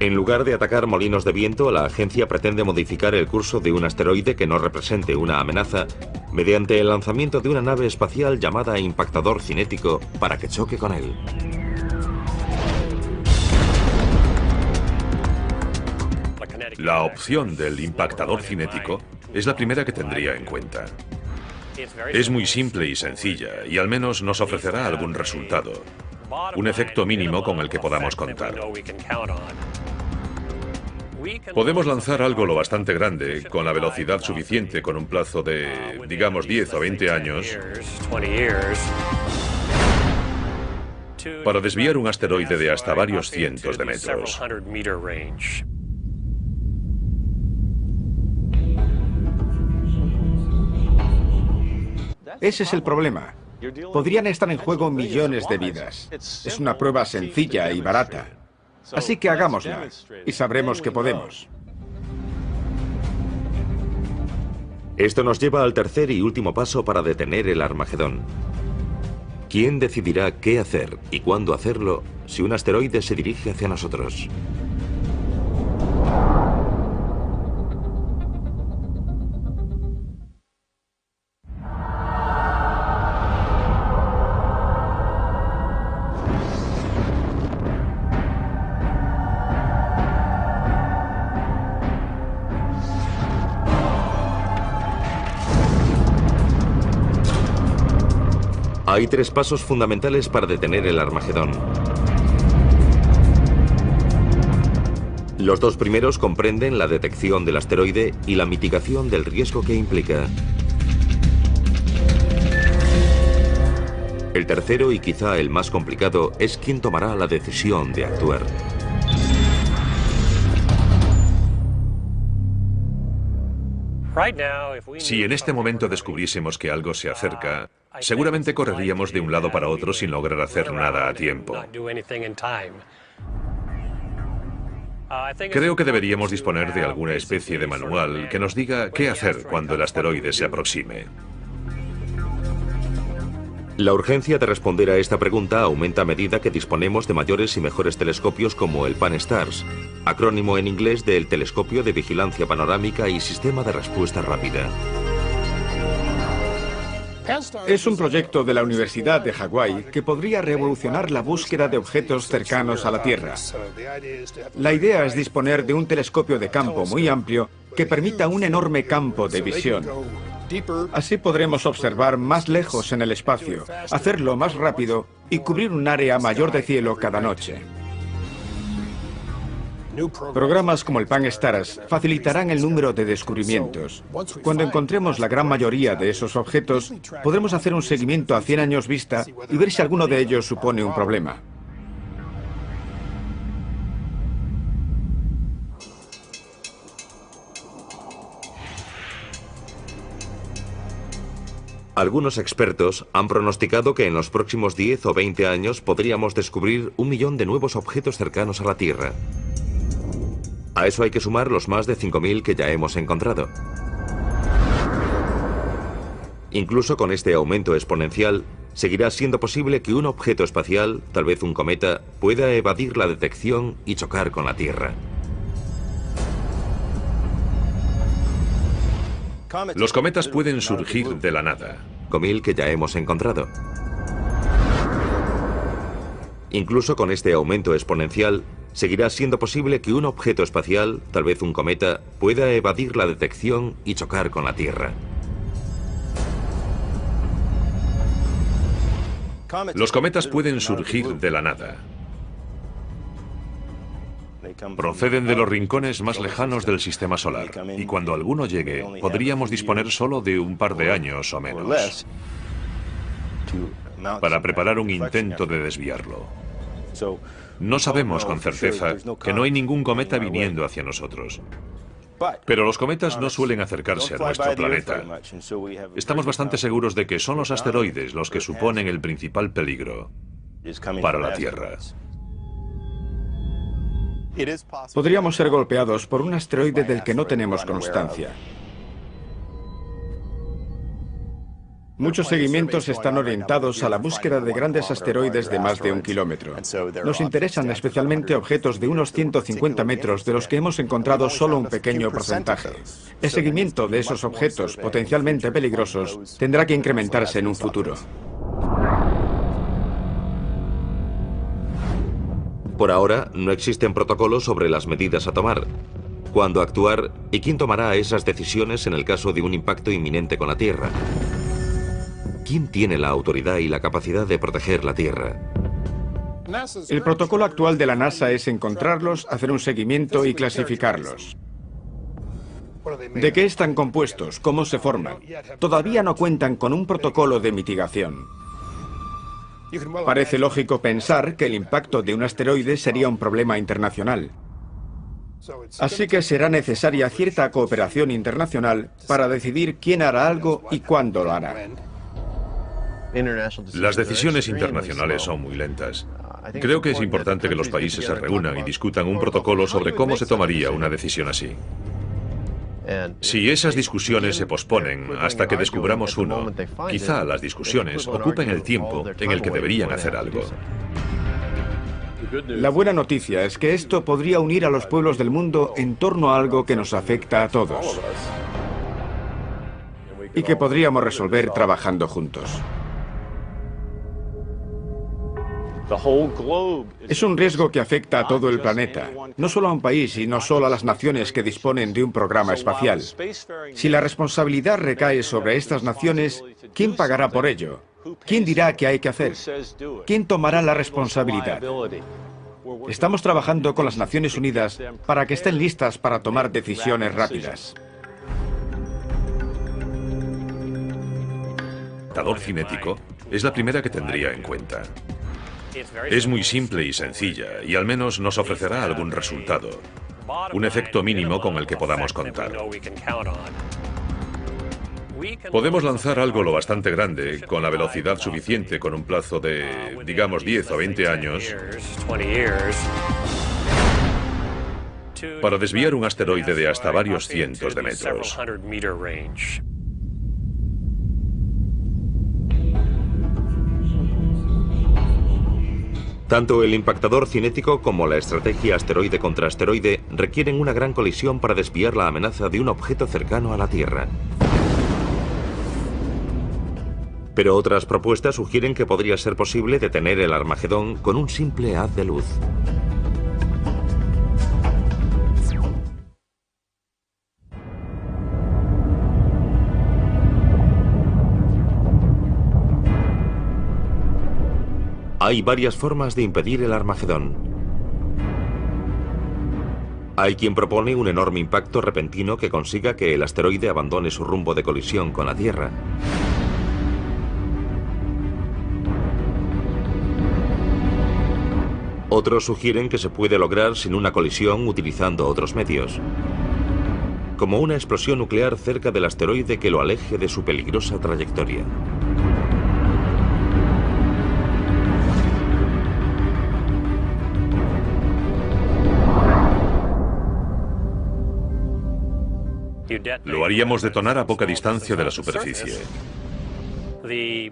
En lugar de atacar molinos de viento, la agencia pretende modificar el curso de un asteroide que no represente una amenaza mediante el lanzamiento de una nave espacial llamada impactador cinético para que choque con él. La opción del impactador cinético es la primera que tendría en cuenta. Es muy simple y sencilla, y al menos nos ofrecerá algún resultado. Un efecto mínimo con el que podamos contar. Podemos lanzar algo lo bastante grande, con la velocidad suficiente, con un plazo de, digamos, 10 o 20 años, para desviar un asteroide de hasta varios cientos de metros. Ese es el problema. Podrían estar en juego millones de vidas. Es una prueba sencilla y barata. Así que hagámosla y sabremos que podemos. Esto nos lleva al tercer y último paso para detener el Armagedón. ¿Quién decidirá qué hacer y cuándo hacerlo si un asteroide se dirige hacia nosotros? Hay 3 pasos fundamentales para detener el Armagedón. Los 2 primeros comprenden la detección del asteroide y la mitigación del riesgo que implica. El tercero, y quizá el más complicado, es quién tomará la decisión de actuar. Si en este momento descubriésemos que algo se acerca, seguramente correríamos de un lado para otro sin lograr hacer nada a tiempo. Creo que deberíamos disponer de alguna especie de manual que nos diga qué hacer cuando el asteroide se aproxime. La urgencia de responder a esta pregunta aumenta a medida que disponemos de mayores y mejores telescopios como el Pan-STARRS, acrónimo en inglés del Telescopio de Vigilancia Panorámica y Sistema de Respuesta Rápida. Es un proyecto de la Universidad de Hawái que podría revolucionar la búsqueda de objetos cercanos a la Tierra. La idea es disponer de un telescopio de campo muy amplio que permita un enorme campo de visión. Así podremos observar más lejos en el espacio, hacerlo más rápido y cubrir un área mayor de cielo cada noche. Programas como el Pan-STARRS facilitarán el número de descubrimientos. Cuando encontremos la gran mayoría de esos objetos, podremos hacer un seguimiento a 100 años vista y ver si alguno de ellos supone un problema. Algunos expertos han pronosticado que en los próximos 10 o 20 años podríamos descubrir 1 millón de nuevos objetos cercanos a la Tierra. A eso hay que sumar los más de 5.000 que ya hemos encontrado. Incluso con este aumento exponencial, seguirá siendo posible que un objeto espacial, tal vez un cometa, pueda evadir la detección y chocar con la Tierra. Los cometas pueden surgir de la nada. 5.000 que ya hemos encontrado. Incluso con este aumento exponencial, seguirá siendo posible que un objeto espacial, tal vez un cometa, pueda evadir la detección y chocar con la Tierra. Los cometas pueden surgir de la nada. Proceden de los rincones más lejanos del sistema solar, y cuando alguno llegue, podríamos disponer solo de un par de años o menos para preparar un intento de desviarlo. No sabemos con certeza que no hay ningún cometa viniendo hacia nosotros. Pero los cometas no suelen acercarse a nuestro planeta. Estamos bastante seguros de que son los asteroides los que suponen el principal peligro para la Tierra. Podríamos ser golpeados por un asteroide del que no tenemos constancia. Muchos seguimientos están orientados a la búsqueda de grandes asteroides de más de 1 kilómetro. Nos interesan especialmente objetos de unos 150 metros de los que hemos encontrado solo un pequeño porcentaje. El seguimiento de esos objetos potencialmente peligrosos tendrá que incrementarse en un futuro. Por ahora, no existen protocolos sobre las medidas a tomar, cuándo actuar y quién tomará esas decisiones en el caso de un impacto inminente con la Tierra. ¿Quién tiene la autoridad y la capacidad de proteger la Tierra? El protocolo actual de la NASA es encontrarlos, hacer un seguimiento y clasificarlos. ¿De qué están compuestos? ¿Cómo se forman? Todavía no cuentan con un protocolo de mitigación. Parece lógico pensar que el impacto de un asteroide sería un problema internacional. Así que será necesaria cierta cooperación internacional para decidir quién hará algo y cuándo lo hará. Las decisiones internacionales son muy lentas. Creo que es importante que los países se reúnan y discutan un protocolo sobre cómo se tomaría una decisión así. Si esas discusiones se posponen hasta que descubramos uno, quizá las discusiones ocupen el tiempo en el que deberían hacer algo. La buena noticia es que esto podría unir a los pueblos del mundo en torno a algo que nos afecta a todos y que podríamos resolver trabajando juntos. Es un riesgo que afecta a todo el planeta, no solo a un país y no solo a las naciones que disponen de un programa espacial. Si la responsabilidad recae sobre estas naciones, ¿quién pagará por ello? ¿Quién dirá qué hay que hacer? ¿Quién tomará la responsabilidad? Estamos trabajando con las Naciones Unidas para que estén listas para tomar decisiones rápidas. ¿Dictador cinético? es la primera que tendría en cuenta. Es muy simple y sencilla, y al menos nos ofrecerá algún resultado. Un efecto mínimo con el que podamos contar. Podemos lanzar algo lo bastante grande, con la velocidad suficiente, con un plazo de, digamos, 10 o 20 años, para desviar un asteroide de hasta varios cientos de metros. Tanto el impactador cinético como la estrategia asteroide contra asteroide requieren una gran colisión para desviar la amenaza de un objeto cercano a la Tierra. Pero otras propuestas sugieren que podría ser posible detener el Armagedón con un simple haz de luz. Hay varias formas de impedir el Armagedón. Hay quien propone un enorme impacto repentino que consiga que el asteroide abandone su rumbo de colisión con la Tierra. Otros sugieren que se puede lograr sin una colisión utilizando otros medios, como una explosión nuclear cerca del asteroide que lo aleje de su peligrosa trayectoria. Lo haríamos detonar a poca distancia de la superficie.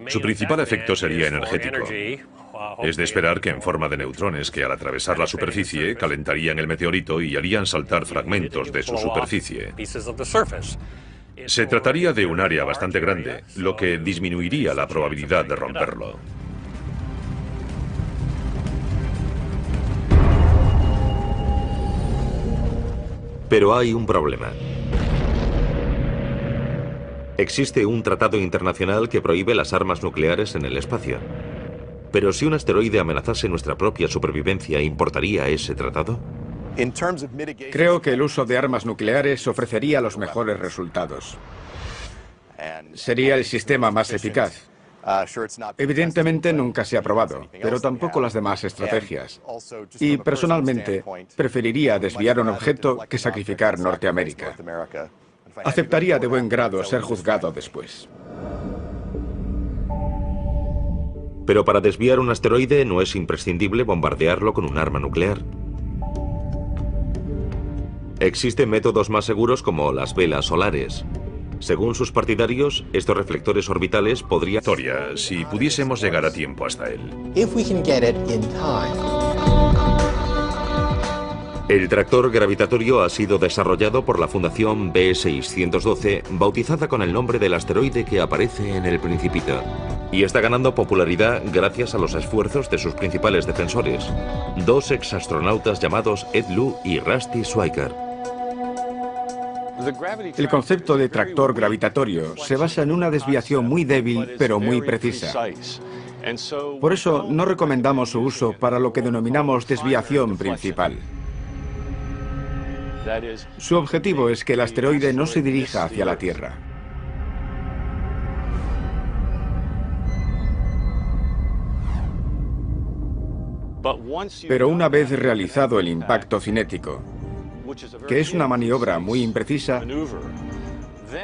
Su principal efecto sería energético. Es de esperar que en forma de neutrones que al atravesar la superficie calentarían el meteorito y harían saltar fragmentos de su superficie. Se trataría de un área bastante grande, lo que disminuiría la probabilidad de romperlo. Pero hay un problema. Existe un tratado internacional que prohíbe las armas nucleares en el espacio. Pero si un asteroide amenazase nuestra propia supervivencia, ¿importaría ese tratado? Creo que el uso de armas nucleares ofrecería los mejores resultados. Sería el sistema más eficaz. Evidentemente nunca se ha probado, pero tampoco las demás estrategias. Y personalmente preferiría desviar un objeto que sacrificar Norteamérica. Aceptaría de buen grado ser juzgado después. Pero para desviar un asteroide no es imprescindible bombardearlo con un arma nuclear. Existen métodos más seguros como las velas solares. Según sus partidarios, estos reflectores orbitales podrían... Si pudiésemos llegar a tiempo hasta él. El tractor gravitatorio ha sido desarrollado por la Fundación B612, bautizada con el nombre del asteroide que aparece en El Principito, y está ganando popularidad gracias a los esfuerzos de sus principales defensores, dos exastronautas llamados Ed Lu y Rusty Schweiker. El concepto de tractor gravitatorio se basa en una desviación muy débil pero muy precisa. Por eso no recomendamos su uso para lo que denominamos desviación principal. Su objetivo es que el asteroide no se dirija hacia la Tierra. Pero una vez realizado el impacto cinético, que es una maniobra muy imprecisa,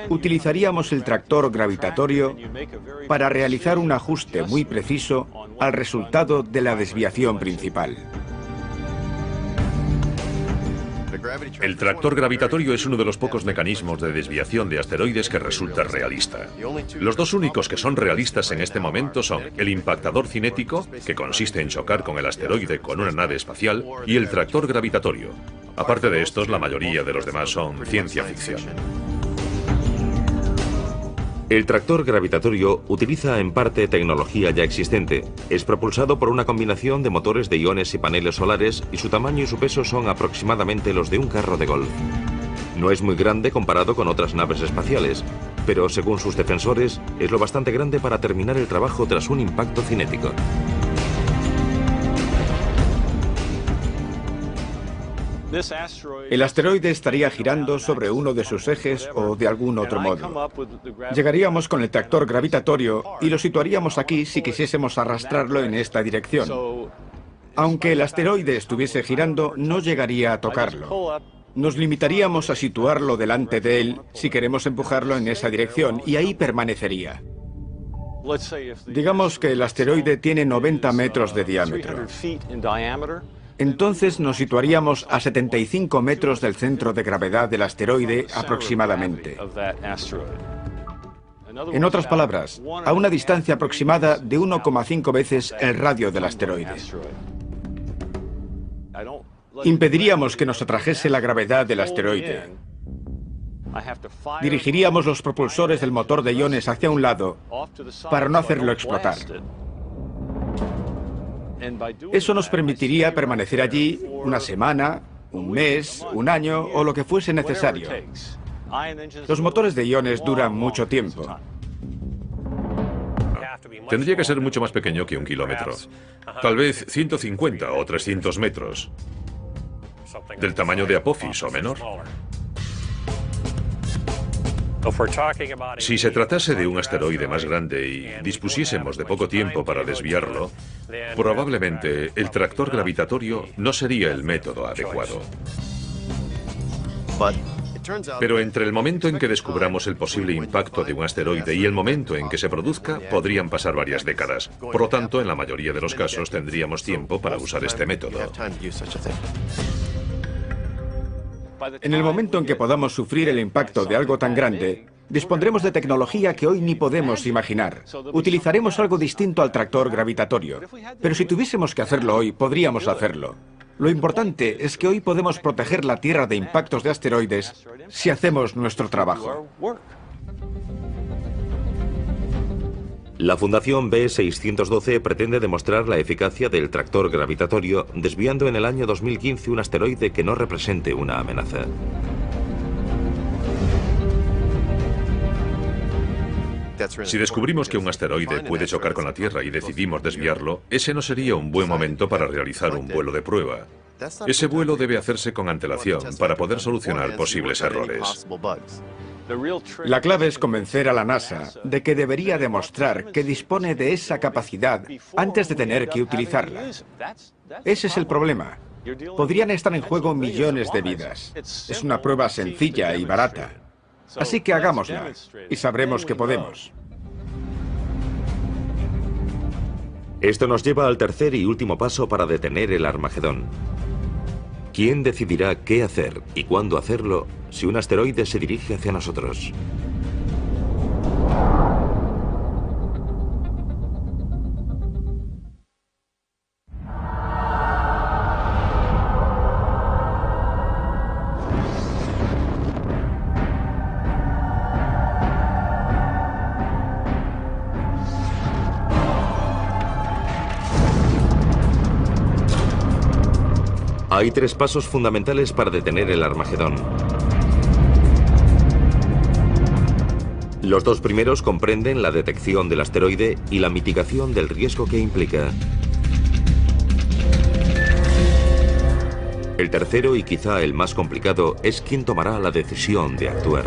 utilizaríamos el tractor gravitatorio para realizar un ajuste muy preciso al resultado de la desviación principal. El tractor gravitatorio es uno de los pocos mecanismos de desviación de asteroides que resulta realista. Los dos únicos que son realistas en este momento son el impactador cinético, que consiste en chocar con el asteroide con una nave espacial, y el tractor gravitatorio. Aparte de estos, la mayoría de los demás son ciencia ficción. El tractor gravitatorio utiliza en parte tecnología ya existente. Es propulsado por una combinación de motores de iones y paneles solares y su tamaño y su peso son aproximadamente los de un carro de golf. No es muy grande comparado con otras naves espaciales, pero según sus defensores es lo bastante grande para terminar el trabajo tras un impacto cinético. El asteroide estaría girando sobre uno de sus ejes o de algún otro modo. Llegaríamos con el tractor gravitatorio y lo situaríamos aquí si quisiésemos arrastrarlo en esta dirección. Aunque el asteroide estuviese girando, no llegaría a tocarlo. Nos limitaríamos a situarlo delante de él si queremos empujarlo en esa dirección y ahí permanecería. Digamos que el asteroide tiene 90 metros de diámetro. Entonces nos situaríamos a 75 metros del centro de gravedad del asteroide aproximadamente. En otras palabras, a una distancia aproximada de 1,5 veces el radio del asteroide. Impediríamos que nos atrajese la gravedad del asteroide. Dirigiríamos los propulsores del motor de iones hacia un lado para no hacerlo explotar. Eso nos permitiría permanecer allí una semana, un mes, un año o lo que fuese necesario. Los motores de iones duran mucho tiempo. Tendría que ser mucho más pequeño que 1 kilómetro. Tal vez 150 o 300 metros. Del tamaño de Apophis o menor. Si se tratase de un asteroide más grande y dispusiésemos de poco tiempo para desviarlo, probablemente el tractor gravitatorio no sería el método adecuado. Pero entre el momento en que descubramos el posible impacto de un asteroide y el momento en que se produzca, podrían pasar varias décadas. Por lo tanto, en la mayoría de los casos tendríamos tiempo para usar este método. En el momento en que podamos sufrir el impacto de algo tan grande, dispondremos de tecnología que hoy ni podemos imaginar. Utilizaremos algo distinto al tractor gravitatorio. Pero si tuviésemos que hacerlo hoy, podríamos hacerlo. Lo importante es que hoy podemos proteger la Tierra de impactos de asteroides si hacemos nuestro trabajo. La Fundación B612 pretende demostrar la eficacia del tractor gravitatorio desviando en el año 2015 un asteroide que no represente una amenaza. Si descubrimos que un asteroide puede chocar con la Tierra y decidimos desviarlo, ese no sería un buen momento para realizar un vuelo de prueba. Ese vuelo debe hacerse con antelación para poder solucionar posibles errores. La clave es convencer a la NASA de que debería demostrar que dispone de esa capacidad antes de tener que utilizarla. Ese es el problema. Podrían estar en juego millones de vidas. Es una prueba sencilla y barata. Así que hagámosla y sabremos que podemos. Esto nos lleva al tercer y último paso para detener el Armagedón. ¿Quién decidirá qué hacer y cuándo hacerlo si un asteroide se dirige hacia nosotros? Hay tres pasos fundamentales para detener el Armagedón. Los dos primeros comprenden la detección del asteroide y la mitigación del riesgo que implica. El tercero, y quizá el más complicado, es quién tomará la decisión de actuar.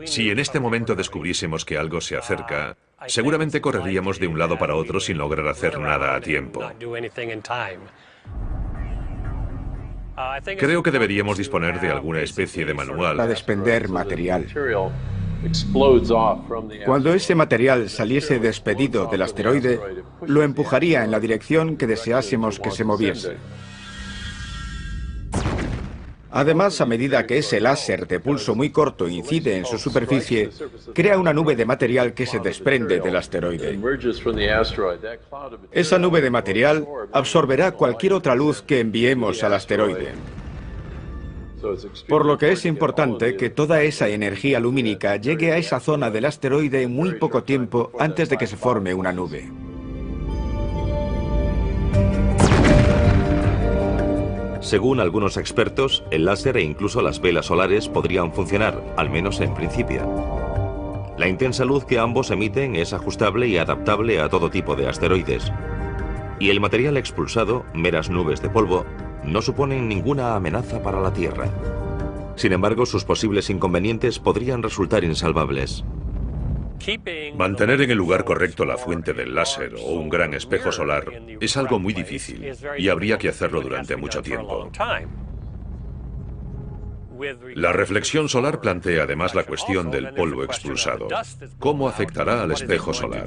Si en este momento descubriésemos que algo se acerca, seguramente correríamos de un lado para otro sin lograr hacer nada a tiempo. Creo que deberíamos disponer de alguna especie de manual Para desprender material. Cuando ese material saliese despedido del asteroide, lo empujaría en la dirección que deseásemos que se moviese. Además, a medida que ese láser de pulso muy corto incide en su superficie, crea una nube de material que se desprende del asteroide. Esa nube de material absorberá cualquier otra luz que enviemos al asteroide. Por lo que es importante que toda esa energía lumínica llegue a esa zona del asteroide en muy poco tiempo antes de que se forme una nube. Según algunos expertos, el láser e incluso las velas solares podrían funcionar, al menos en principio. La intensa luz que ambos emiten es ajustable y adaptable a todo tipo de asteroides. Y el material expulsado, meras nubes de polvo, no suponen ninguna amenaza para la Tierra. Sin embargo, sus posibles inconvenientes podrían resultar insalvables. Mantener en el lugar correcto la fuente del láser o un gran espejo solar es algo muy difícil y habría que hacerlo durante mucho tiempo. La reflexión solar plantea además la cuestión del polvo expulsado. ¿Cómo afectará al espejo solar?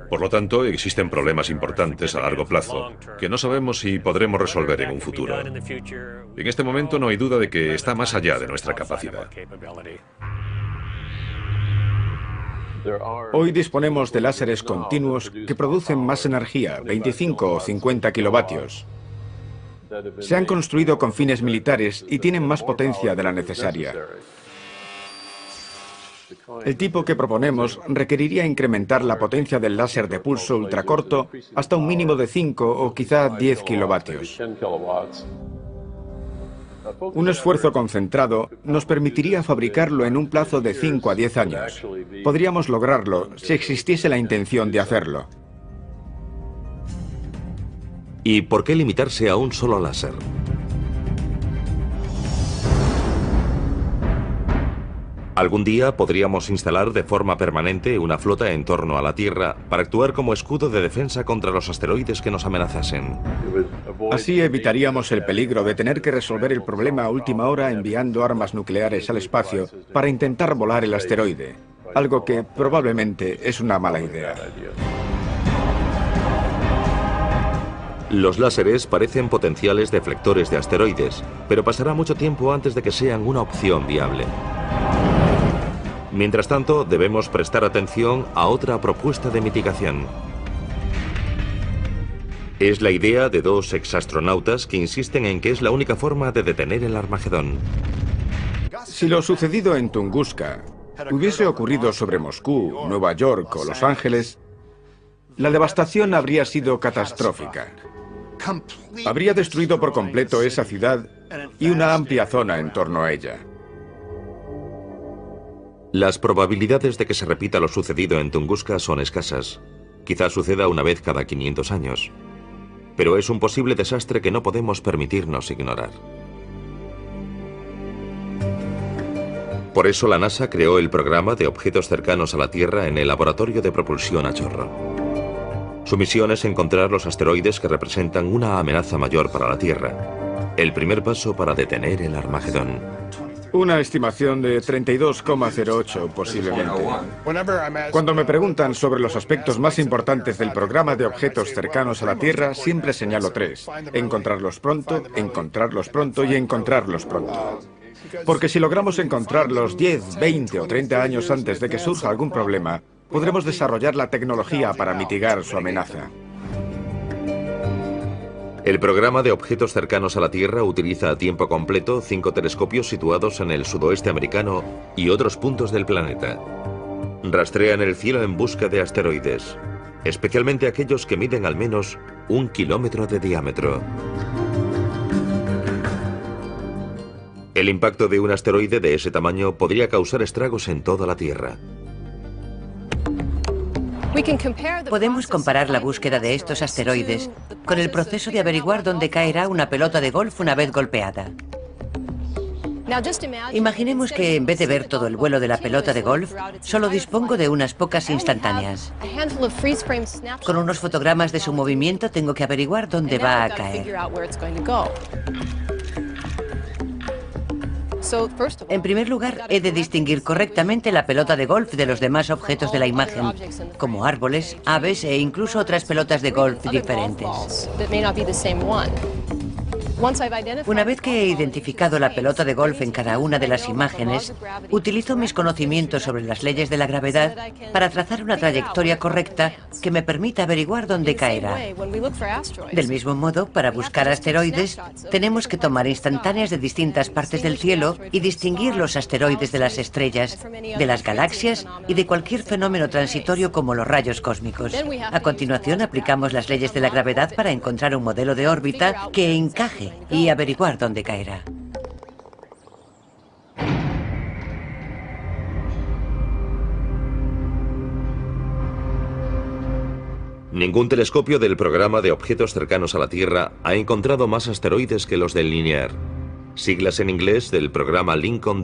Por lo tanto, existen problemas importantes a largo plazo que no sabemos si podremos resolver en un futuro. En este momento no hay duda de que está más allá de nuestra capacidad. Hoy disponemos de láseres continuos que producen más energía, 25 o 50 kilovatios. Se han construido con fines militares y tienen más potencia de la necesaria. El tipo que proponemos requeriría incrementar la potencia del láser de pulso ultracorto hasta un mínimo de 5 o quizá 10 kilovatios. Un esfuerzo concentrado nos permitiría fabricarlo en un plazo de 5 a 10 años. Podríamos lograrlo si existiese la intención de hacerlo. ¿Y por qué limitarse a un solo láser? Algún día podríamos instalar de forma permanente una flota en torno a la Tierra para actuar como escudo de defensa contra los asteroides que nos amenazasen. Así evitaríamos el peligro de tener que resolver el problema a última hora enviando armas nucleares al espacio para intentar volar el asteroide, algo que probablemente es una mala idea. Los láseres parecen potenciales deflectores de asteroides, pero pasará mucho tiempo antes de que sean una opción viable. Mientras tanto, debemos prestar atención a otra propuesta de mitigación. Es la idea de dos exastronautas que insisten en que es la única forma de detener el Armagedón. Si lo sucedido en Tunguska hubiese ocurrido sobre Moscú, Nueva York o Los Ángeles, la devastación habría sido catastrófica. Habría destruido por completo esa ciudad y una amplia zona en torno a ella. Las probabilidades de que se repita lo sucedido en Tunguska son escasas. Quizás suceda una vez cada 500 años. Pero es un posible desastre que no podemos permitirnos ignorar. Por eso la NASA creó el programa de objetos cercanos a la Tierra en el Laboratorio de Propulsión a Chorro. Su misión es encontrar los asteroides que representan una amenaza mayor para la Tierra. El primer paso para detener el Armagedón. Una estimación de 32,08 posiblemente. Cuando me preguntan sobre los aspectos más importantes del programa de objetos cercanos a la Tierra, siempre señalo 3. Encontrarlos pronto y encontrarlos pronto. Porque si logramos encontrarlos 10, 20 o 30 años antes de que surja algún problema, podremos desarrollar la tecnología para mitigar su amenaza. El programa de objetos cercanos a la Tierra utiliza a tiempo completo 5 telescopios situados en el sudoeste americano y otros puntos del planeta. Rastrean el cielo en busca de asteroides, especialmente aquellos que miden al menos 1 kilómetro de diámetro. El impacto de un asteroide de ese tamaño podría causar estragos en toda la Tierra. Podemos comparar la búsqueda de estos asteroides con el proceso de averiguar dónde caerá una pelota de golf una vez golpeada. Imaginemos que en vez de ver todo el vuelo de la pelota de golf, solo dispongo de unas pocas instantáneas. Con unos fotogramas de su movimiento tengo que averiguar dónde va a caer. En primer lugar, he de distinguir correctamente la pelota de golf de los demás objetos de la imagen, como árboles, aves e incluso otras pelotas de golf diferentes. Una vez que he identificado la pelota de golf en cada una de las imágenes, utilizo mis conocimientos sobre las leyes de la gravedad para trazar una trayectoria correcta que me permita averiguar dónde caerá. Del mismo modo, para buscar asteroides, tenemos que tomar instantáneas de distintas partes del cielo y distinguir los asteroides de las estrellas, de las galaxias y de cualquier fenómeno transitorio como los rayos cósmicos. A continuación, aplicamos las leyes de la gravedad para encontrar un modelo de órbita que encaje y averiguar dónde caerá. Ningún telescopio del programa de objetos cercanos a la Tierra ha encontrado más asteroides que los del Linear, siglas en inglés del programa Lincoln